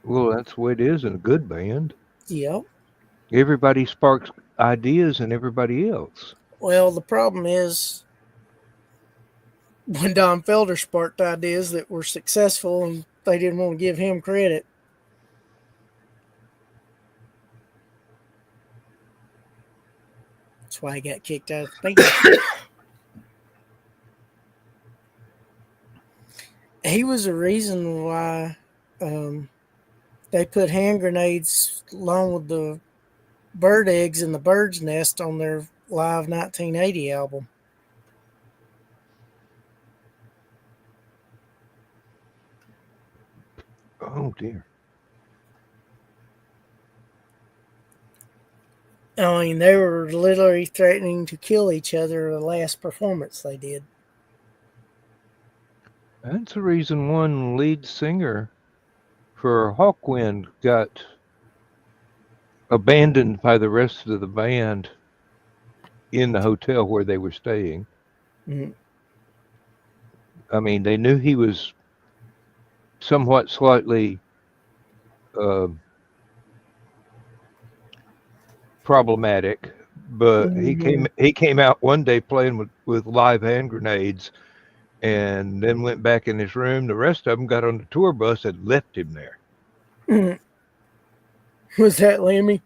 Well, that's the way it is in a good band. Yep. Everybody sparks ideas in everybody else. Well, the problem is when Don Felder sparked ideas that were successful and they didn't want to give him credit. That's why he got kicked out of the band. he was the reason why they put hand grenades along with the bird eggs in the bird's nest on their live 1980 album. Oh dear. I mean, they were literally threatening to kill each other the last performance they did. That's the reason one lead singer for Hawkwind got abandoned by the rest of the band in the hotel where they were staying. Mm-hmm. I mean, they knew he was somewhat slightly problematic, but he came out one day playing with live hand grenades, and then went back in his room. The rest of them got on the tour bus and left him there. Mm-hmm. Was that Lemmy?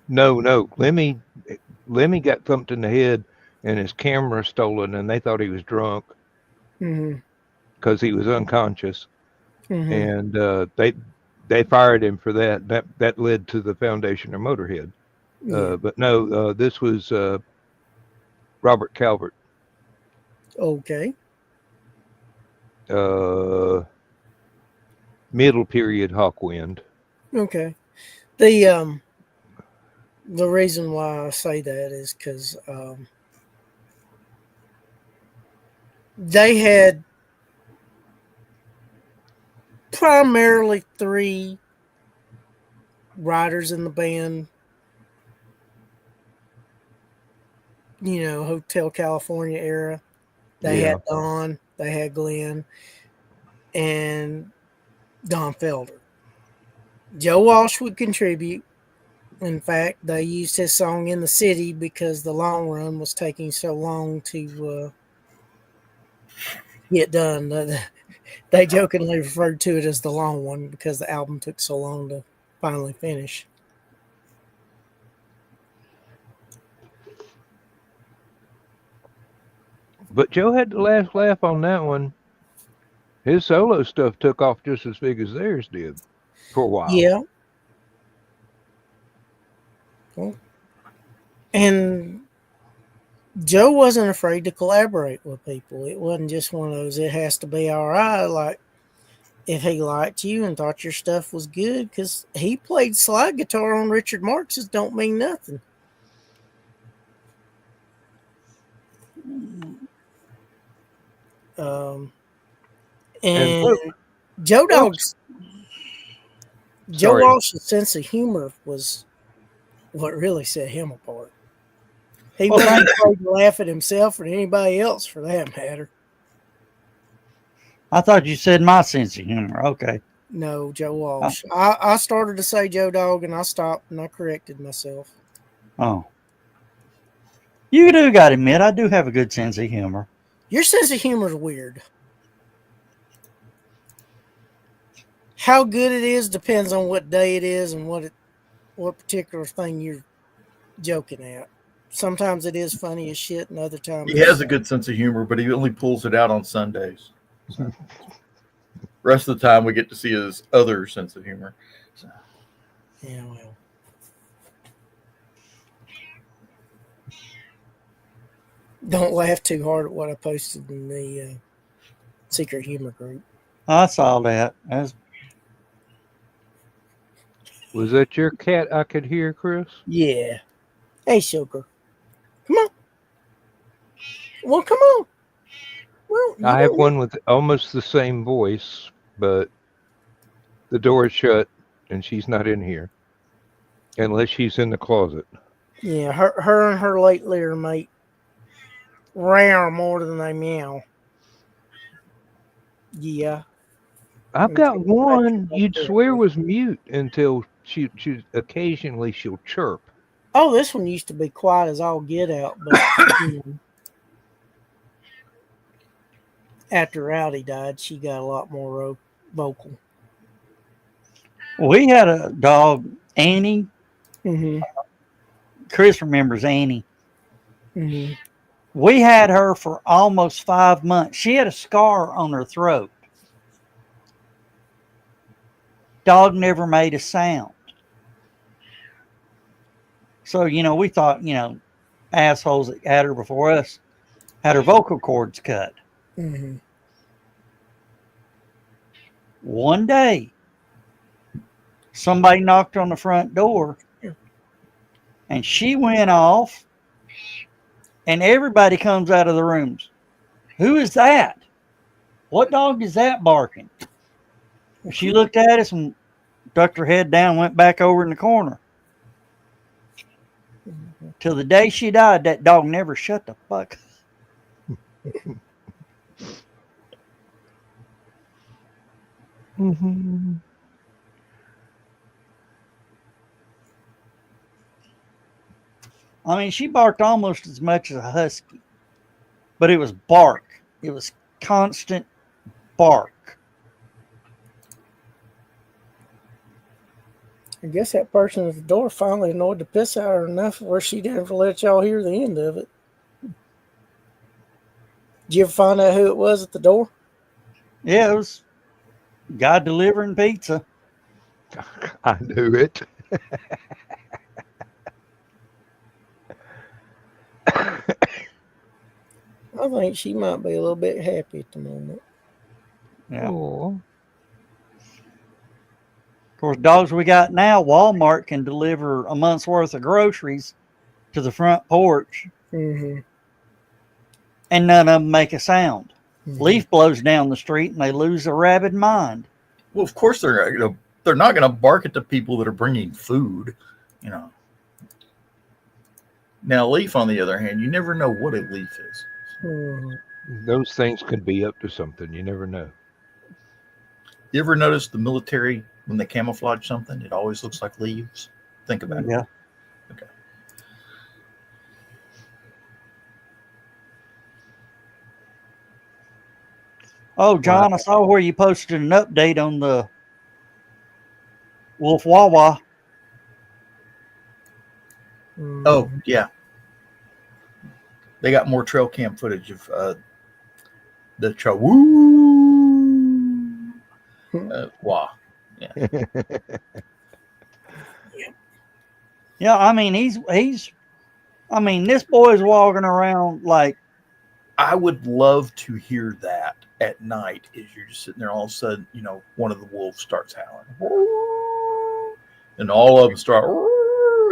No. Lemmy got thumped in the head and his camera stolen, and they thought he was drunk because he was unconscious. And they fired him for that. That led to the foundation of Motorhead. But no, this was Robert Calvert. Okay. Middle period Hawkwind. Okay. The reason why I say that is because they had primarily 3 writers in the band. You know, Hotel California era. They had Don, they had Glenn, and Don Felder. Joe Walsh would contribute. In fact, they used his song In the City because the long run was taking so long to get done. They jokingly referred to it as the long one because the album took so long to finally finish. But Joe had the last laugh on that one. His solo stuff took off just as big as theirs did for a while. Yeah. Well, and Joe wasn't afraid to collaborate with people. It wasn't just one of those, it has to be all right. Like, if he liked you and thought your stuff was good, because he played slide guitar on Richard Marx's Don't Mean Nothing. And Joe Walsh's sense of humor was what really set him apart. He wasn't afraid to laugh at himself or anybody else for that matter. I thought you said my sense of humor. Okay. No, Joe Walsh. I started to say Joe Dog and I stopped and I corrected myself. Oh. You do got to admit, I do have a good sense of humor. Your sense of humor is weird. How good it is depends on what day it is and what particular thing you're joking at. Sometimes it is funny as shit, and other times he has a good sense of humor, but he only pulls it out on Sundays. So. Rest of the time, we get to see his other sense of humor. So. Yeah, well. Don't laugh too hard at what I posted in the Secret Humor group. I saw that. Was that your cat I could hear, Chris? Yeah. Hey, Sugar. Come on. Well, come on. Well, I have one with almost the same voice, but the door is shut and she's not in here. Unless she's in the closet. Yeah, her and her late litter mate roar more than they meow. Yeah. I've got one you'd swear was mute until she occasionally she'll chirp. Oh, this one used to be quiet as all get out, but after Rowdy died, she got a lot more vocal. We had a dog, Annie. Mm-hmm. Chris remembers Annie. Mm-hmm. We had her for almost 5 months. She had a scar on her throat. Dog never made a sound. So, we thought, assholes that had her before us had her vocal cords cut. Mm-hmm. One day, somebody knocked on the front door and she went off, and everybody comes out of the rooms. Who is that? What dog is that barking? She looked at us and ducked her head down, went back over in the corner. Till the day she died, that dog never shut the fuck up. Mm-hmm. I mean, she barked almost as much as a husky, but it was bark. It was constant bark. I guess that person at the door finally annoyed the piss out of her enough where she didn't let y'all hear the end of it. Did you ever find out who it was at the door? Yeah, it was a guy delivering pizza. I knew it. I think she might be a little bit happy at the moment. Yeah. Oh. Of course, dogs we got now, Walmart can deliver a month's worth of groceries to the front porch, Mm-hmm. and none of them make a sound. Mm-hmm. Leaf blows down the street, and they lose their rabid mind. Well, of course they're not going to bark at the people that are bringing food, Now, Leaf, on the other hand, you never know what a leaf is. Mm-hmm. Those things could be up to something. You never know. You ever notice the military, when they camouflage something, it always looks like leaves? Think about it. Yeah. Okay. Oh, John, I saw where you posted an update on the Wolf Wawa. Mm-hmm. Oh, yeah. They got more trail cam footage of the Chawoo. Wah. Yeah. Yeah, I mean, this boy's walking around like. I would love to hear that at night as you're just sitting there. All of a sudden, one of the wolves starts howling. And all of them start.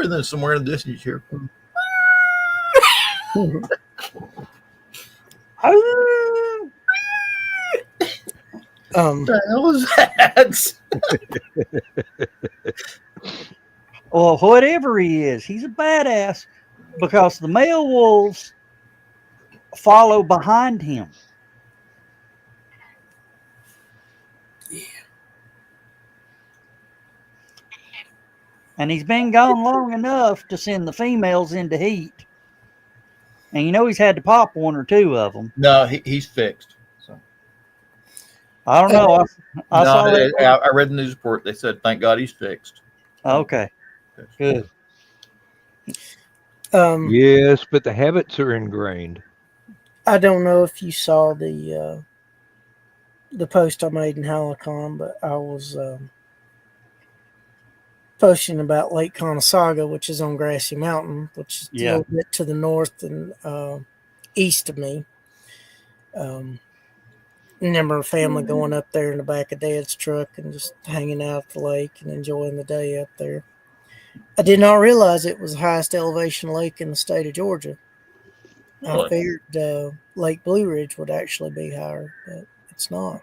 And then somewhere in the distance, you hear. What the hell is that? Well, whatever he is, he's a badass because the male wolves follow behind him. Yeah. And he's been gone long enough to send the females into heat. And he's had to pop one or two of them. No, he's fixed. So I don't know. I read the news report. They said, "Thank God he's fixed." Okay, good. Yes, but the habits are ingrained. I don't know if you saw the post I made in Halicon, but I was posting about Lake Conesaga, which is on Grassy Mountain, which is a little bit to the north and east of me. Remember a family going up there in the back of Dad's truck and just hanging out at the lake and enjoying the day up there. I did not realize it was the highest elevation lake in the state of Georgia. Really? I figured Lake Blue Ridge would actually be higher, but it's not.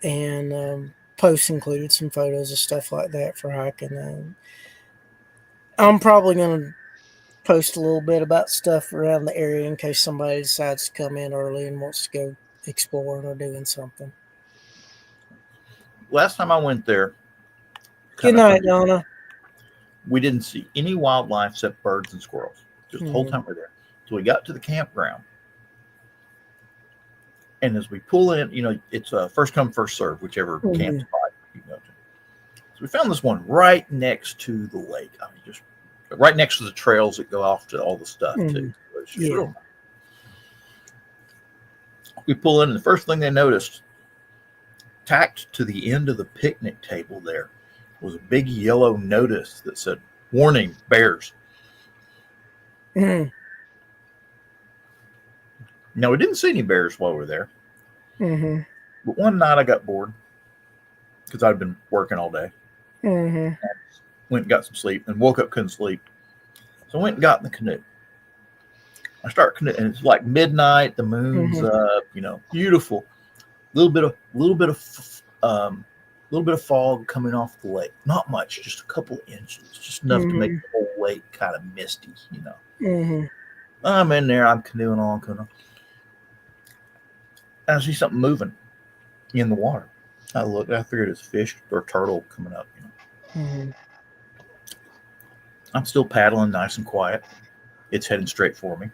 And posts included some photos of stuff like that for hiking. I'm probably going to post a little bit about stuff around the area in case somebody decides to come in early and wants to go exploring or doing something. Last time I went there. Good night, Donna. We didn't see any wildlife except birds and squirrels. Just the whole time we're there. So we got to the campground. And as we pull in, it's a first come, first serve, whichever camp spot you go to. So we found this one right next to the lake. I mean, just right next to the trails that go off to all the stuff, too. It's just real nice. We pull in, and the first thing they noticed, tacked to the end of the picnic table there was a big yellow notice that said, "Warning, bears." Mm-hmm. Now, we didn't see any bears while we were there. Mm-hmm. But one night I got bored because I'd been working all day. Mm-hmm. Went and got some sleep and woke up, couldn't sleep. So I went and got in the canoe. I start canoe, and it's like midnight. The moon's up, beautiful. Little bit of fog coming off the lake. Not much, just a couple of inches, just enough to make the whole lake kind of misty. Mm-hmm. I'm in there. I'm canoeing on. And I see something moving in the water. I look. I figured it's fish or turtle coming up. Mm-hmm. I'm still paddling, nice and quiet. It's heading straight for me.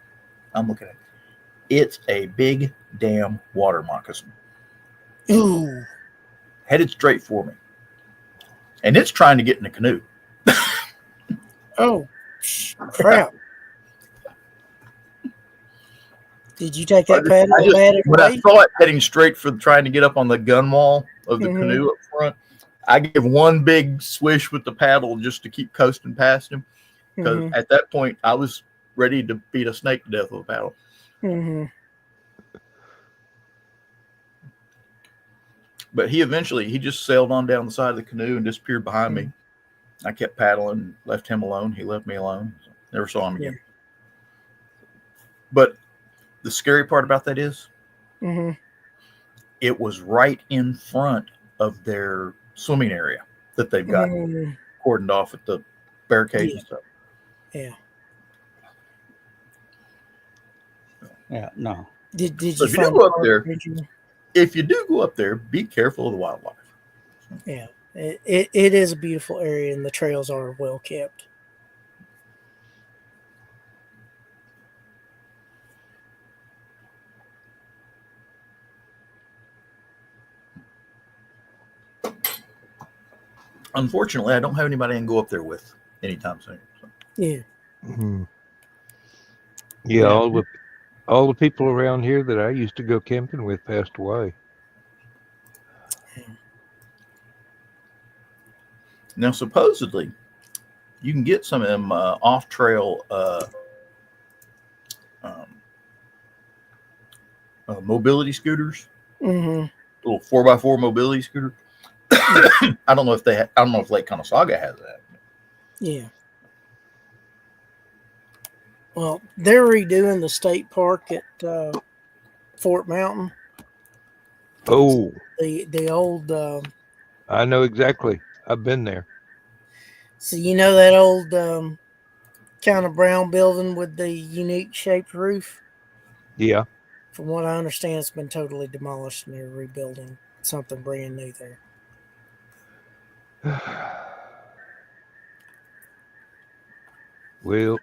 I'm looking at it. It's a big damn water moccasin. Ooh. Headed straight for me. And it's trying to get in the canoe. Oh, crap. Did you take that paddle and bat it When away? I saw it heading straight for trying to get up on the gun wall of the canoe up front, I give one big swish with the paddle just to keep coasting past him. Because at that point, I was ready to beat a snake to death with a paddle. Mm-hmm. But he just sailed on down the side of the canoe and disappeared behind me. I kept paddling, left him alone. He left me alone. Never saw him again. But the scary part about that is it was right in front of their swimming area that they've got cordoned off with the barricades and stuff. Yeah. Yeah, no. Did you So if you find do go up there, original? if you do go up there, be careful of the wildlife. Yeah, it is a beautiful area, and the trails are well kept. Unfortunately, I don't have anybody I can go up there with anytime soon. So. Yeah. Mm-hmm. Yeah, all the people around here that I used to go camping with passed away. Now, supposedly, you can get some of them off-trail mobility scooters, little 4x4 mobility scooter. I don't know if I don't know if Lake Conesaga has that. Yeah. Well, they're redoing the state park at Fort Mountain. Oh, The old. I know exactly. I've been there. So you know that old kind of brown building with the unique shaped roof? Yeah. From what I understand, it's been totally demolished and they're rebuilding something brand new there. Well,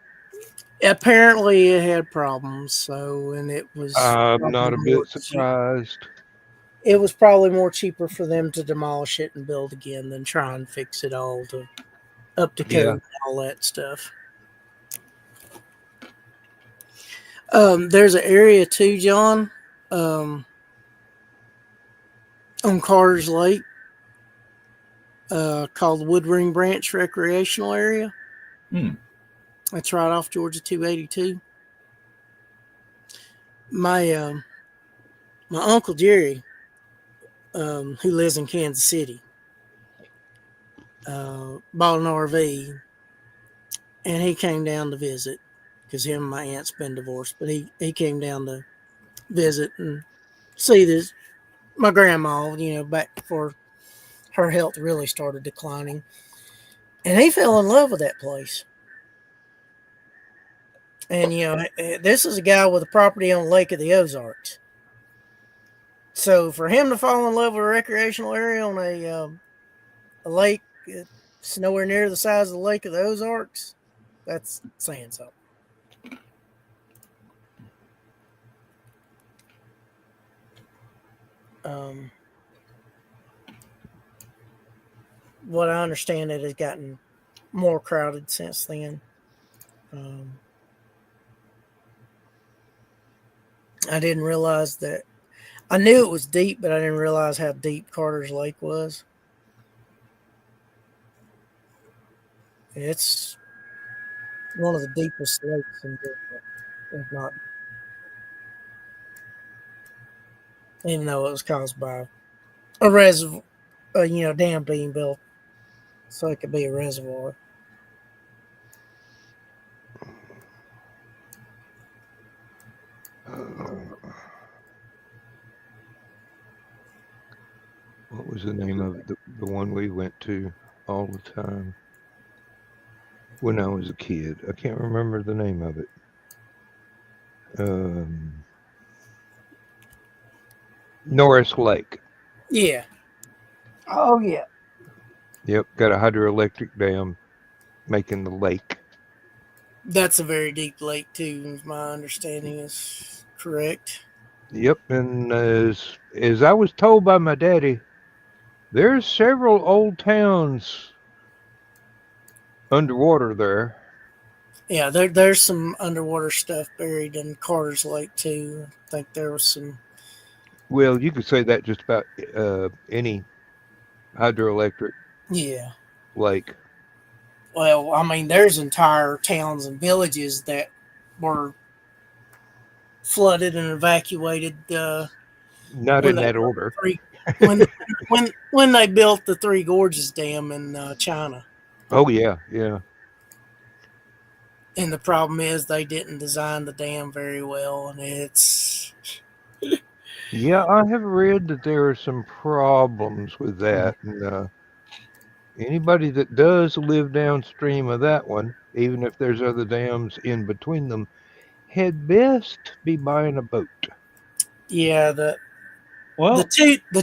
apparently it had problems, and it was. I'm not a bit surprised. It was probably more cheaper for them to demolish it and build again than try and fix it all up to code and all that stuff. There's an area too, John, on Carter's Lake, called Woodring Branch Recreational Area. That's right off Georgia 282. My Uncle Jerry, who lives in Kansas City, bought an RV, and he came down to visit because him and my aunt's been divorced. But he came down to visit and see my grandma, back before her health really started declining, and he fell in love with that place. And this is a guy with a property on the Lake of the Ozarks. So for him to fall in love with a recreational area on a lake, it's nowhere near the size of the Lake of the Ozarks, that's saying something. What I understand, it has gotten more crowded since then. I didn't realize that. I knew it was deep, but I didn't realize how deep Carter's Lake was. It's one of the deepest lakes in Georgia, if not, even though it was caused by a reservoir, dam being built so it could be a reservoir. What was the name of it? The one we went to all the time when I was a kid. I can't remember the name of it. Norris Lake. Yeah. Oh, yeah. Yep, got a hydroelectric dam making the lake. That's a very deep lake, too, if my understanding is correct. Yep, and as I was told by my daddy, there's several old towns underwater there. Yeah, there's some underwater stuff buried in Carter's Lake, too. I think there was some. Well, you could say that just about any hydroelectric lake. Well, I mean, there's entire towns and villages that were flooded and evacuated. Not in that order. When they built the Three Gorges Dam in China. Oh, yeah, yeah. And the problem is they didn't design the dam very well, and it's... Yeah, I have read that there are some problems with that. And anybody that does live downstream of that one, even if there's other dams in between them, had best be buying a boat. Yeah, the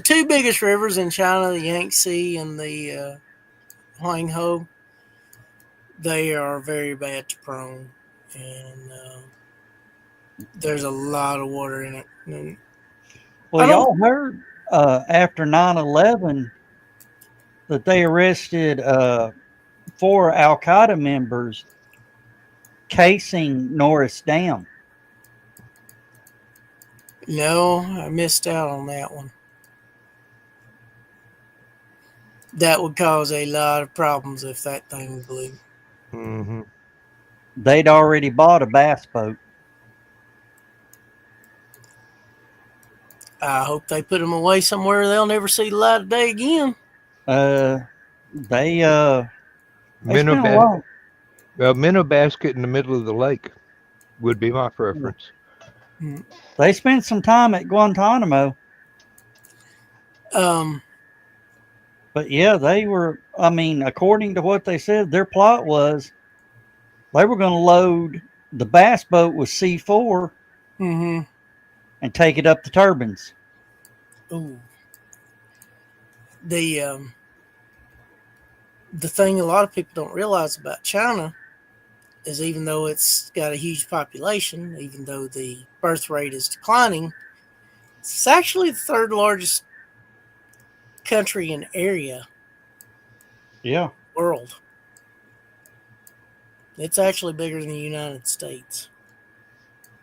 two biggest rivers in China, the Yangtze and the Huanghe, they are very bad to prone, and there's a lot of water in it. And well, y'all heard after 9/11 that they arrested 4 Al Qaeda members casing Norris Dam. No, I missed out on that one. That would cause a lot of problems if that thing blew. Mm-hmm. They'd already bought a bass boat. I hope they put them away somewhere they'll never see the light of day again. Minnow basket in the middle of the lake would be my preference. They spent some time at Guantanamo. But yeah, they were, I mean, according to what they said, their plot was they were going to load the bass boat with C4 and take it up the turbines. Ooh. The thing a lot of people don't realize about China is even though it's got a huge population, even though the birth rate is declining, it's actually the third largest country in area. Yeah. World. It's actually bigger than the United States.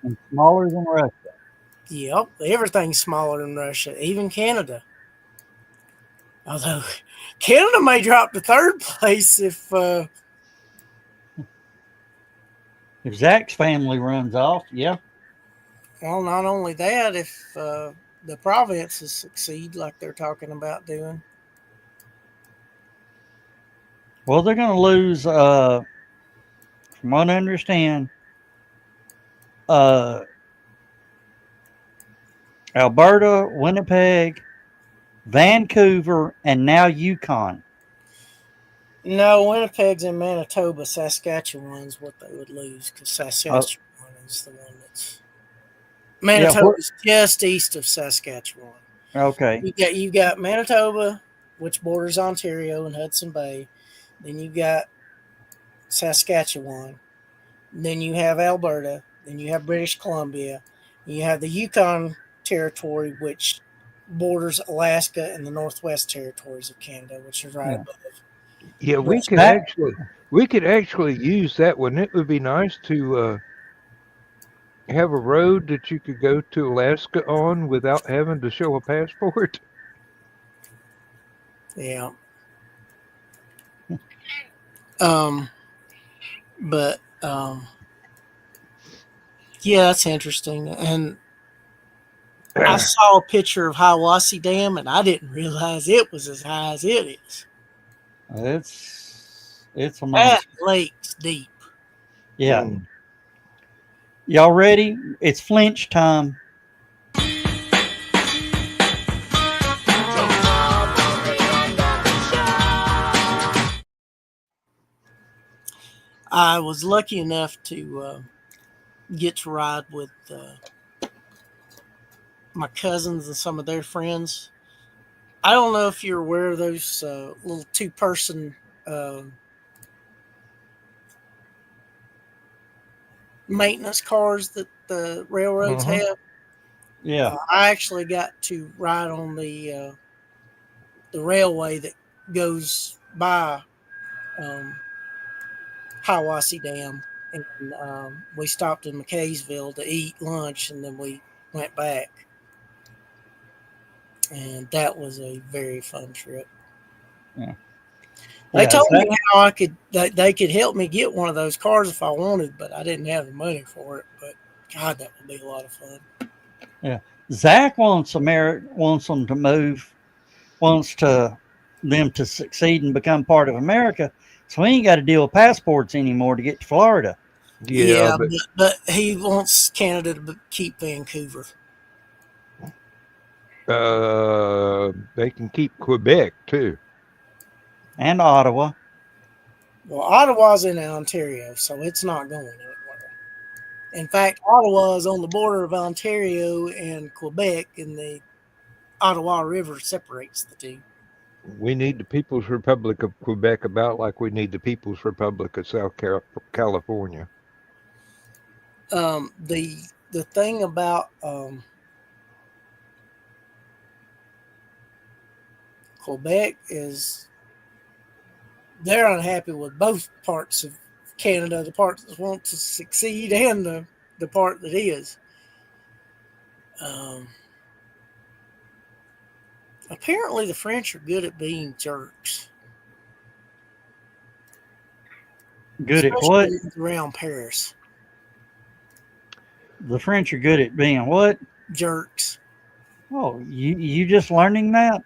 And smaller than Russia. Yep. Everything's smaller than Russia, even Canada. Although Canada may drop to third place if Zach's family runs off, yeah. Well, not only that, if the provinces succeed like they're talking about doing. Well, they're going to lose, from what I understand, Alberta, Winnipeg, Vancouver, and now Yukon. No, Winnipeg's in Manitoba. Saskatchewan's what they would lose because Saskatchewan is the one that's... Manitoba's just east of Saskatchewan. Okay. You've got Manitoba, which borders Ontario and Hudson Bay. Then you've got Saskatchewan. Then you have Alberta. Then you have British Columbia. You have the Yukon Territory, which borders Alaska and the Northwest Territories of Canada, which is right above. Yeah, we could actually use that one. It would be nice to have a road that you could go to Alaska on without having to show a passport? Yeah. But yeah, that's interesting. And I saw a picture of Hiawassee Dam, and I didn't realize it was as high as it is. It's a That monster. lake's deep. Yeah. Mm. Y'all ready? It's flinch time. I was lucky enough to get to ride with my cousins and some of their friends. I don't know if you're aware of those little two-person maintenance cars that the railroads Mhm. have. Yeah. I actually got to ride on the railway that goes by Hiawassee Dam, and we stopped in McKaysville to eat lunch, and then we went back, and that was a very fun trip. Yeah. They Yeah, told me Zach, how they could help me get one of those cars if I wanted, but I didn't have the money for it. But God, that would be a lot of fun. yeah. Zach wants them to move, wants them to succeed and become part of America. So he ain't got to deal with passports anymore to get to Florida. Yeah, Yeah, but he wants Canada to keep Vancouver. they can keep Quebec too. And Ottawa. Well, Ottawa's in Ontario, so it's not going anywhere. In fact, Ottawa is on the border of Ontario and Quebec, and the Ottawa River separates the two. We need the People's Republic of Quebec about like we need the People's Republic of South California. The thing about Quebec is they're unhappy with both parts of Canada, the part that wants to succeed and the part that is. Apparently, the French are good at being jerks. Good at what? Especially around Paris. The French are good at being what? Jerks. Oh, you just learning that?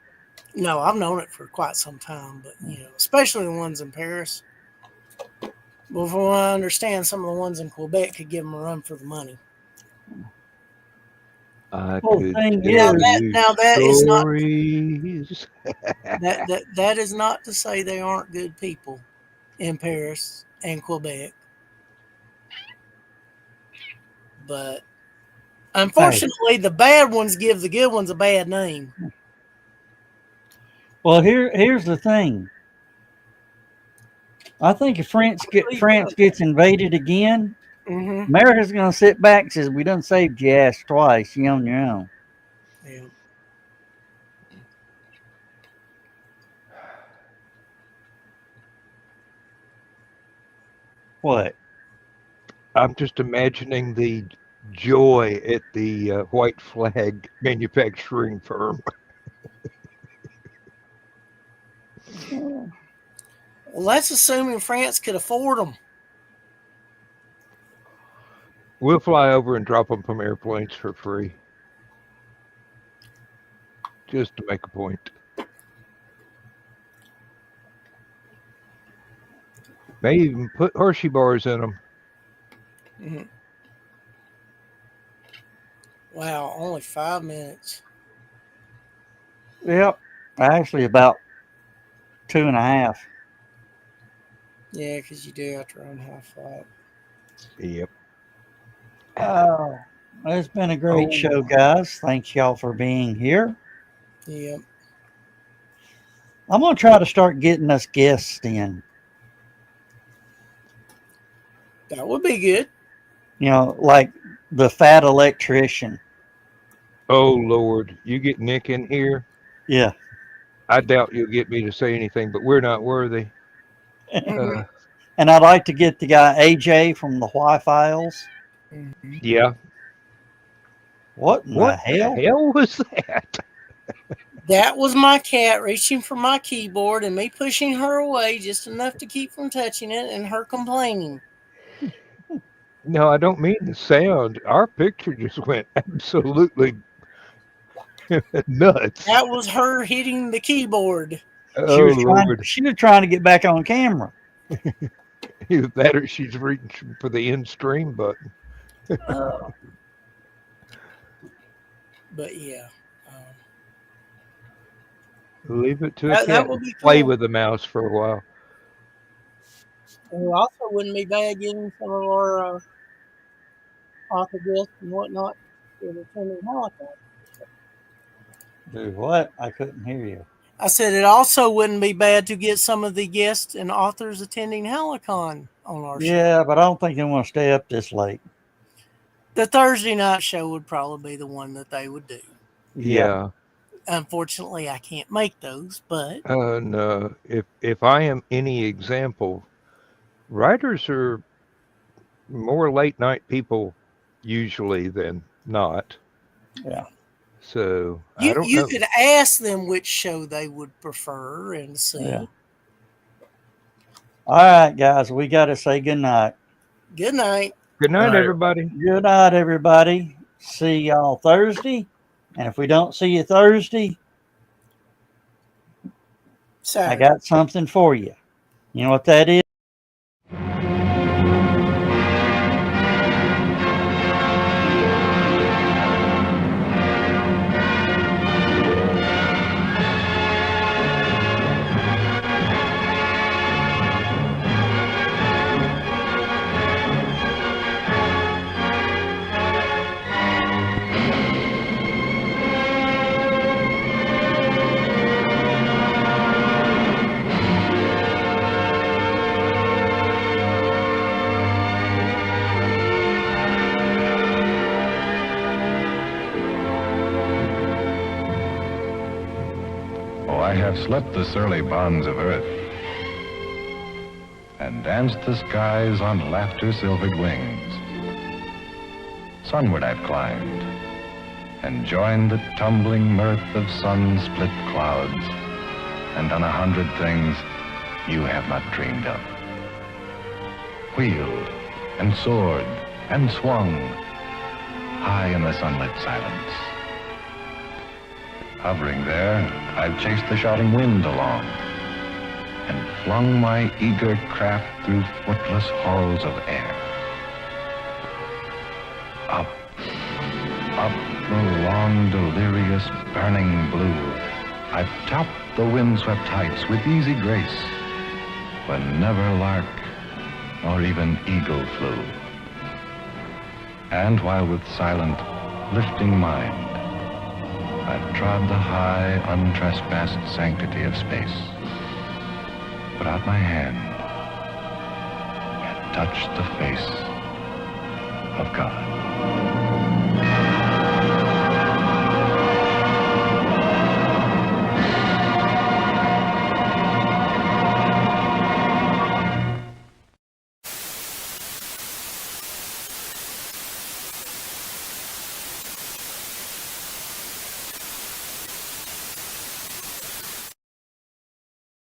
No, I've known it for quite some time, but especially the ones in Paris. But from what I understand, some of the ones in Quebec could give them a run for the money. I Whole could thing tell is, you that is not stories. that is not to say they aren't good people in Paris and Quebec, but unfortunately, the bad ones give the good ones a bad name. well, here's the thing. I think if France gets invaded again, Mm-hmm. America's going to sit back and says, we done saved your ass twice. You on your own. Yeah. What? I'm just imagining the joy at the white flag manufacturing firm. Well, that's assuming France could afford them. We'll fly over and drop them from airplanes for free. Just to make a point. May even put Hershey bars in them. Mm-hmm. Wow, only 5 minutes. Yep. Actually, about 2.5. Yeah, because you do have to run half flight. Yep. Oh, it's been a great show, guys. Thanks y'all for being here. Yep. I'm going to try to start getting us guests in. That would be good. Like the fat electrician. Oh, Lord. You get Nick in here? Yeah. I doubt you'll get me to say anything, but we're not worthy. And I'd like to get the guy AJ from the Y Files. Mm-hmm. Yeah. What in the What hell? the hell was that? That was my cat reaching for my keyboard and me pushing her away just enough to keep from touching it and her complaining. No, I don't mean the sound. Our picture just went absolutely nuts. That was her hitting the keyboard. Oh, Lord. She was trying to get back on camera. Either that or she's reaching for the end stream button. But yeah. Leave it to a That cat would to be play cool. with the mouse for a while. And it also wouldn't be bad getting some of our author guests and whatnot to attending helicopter. Do what? I couldn't hear you. I said it also wouldn't be bad to get some of the guests and authors attending Helicon on our show. Yeah, but I don't think they want to stay up this late. The Thursday night show would probably be the one that they would do. Yeah. Unfortunately, I can't make those, but No. If I am any example, writers are more late night people usually than not. Yeah. So I don't you know. could ask them which show they would prefer and see. Yeah. All right, guys, we got to say good night. Good night. Good night, Good night. everybody. Good night, everybody. See y'all Thursday. And if we don't see you Thursday, Saturday. I got something for you. You know what that is? I have slipped the surly bonds of earth and danced the skies on laughter-silvered wings. Sunward I've climbed and joined the tumbling mirth of sun-split clouds and done 100 things you have not dreamed of. Wheeled and soared and swung high in the sunlit silence. Hovering there, I've chased the shouting wind along and flung my eager craft through footless halls of air. Up, up the long, delirious, burning blue, I've topped the windswept heights with easy grace, when never lark nor even eagle flew. And while with silent, lifting mind, I've trod the high, untrespassed sanctity of space, put out my hand and touched the face of God.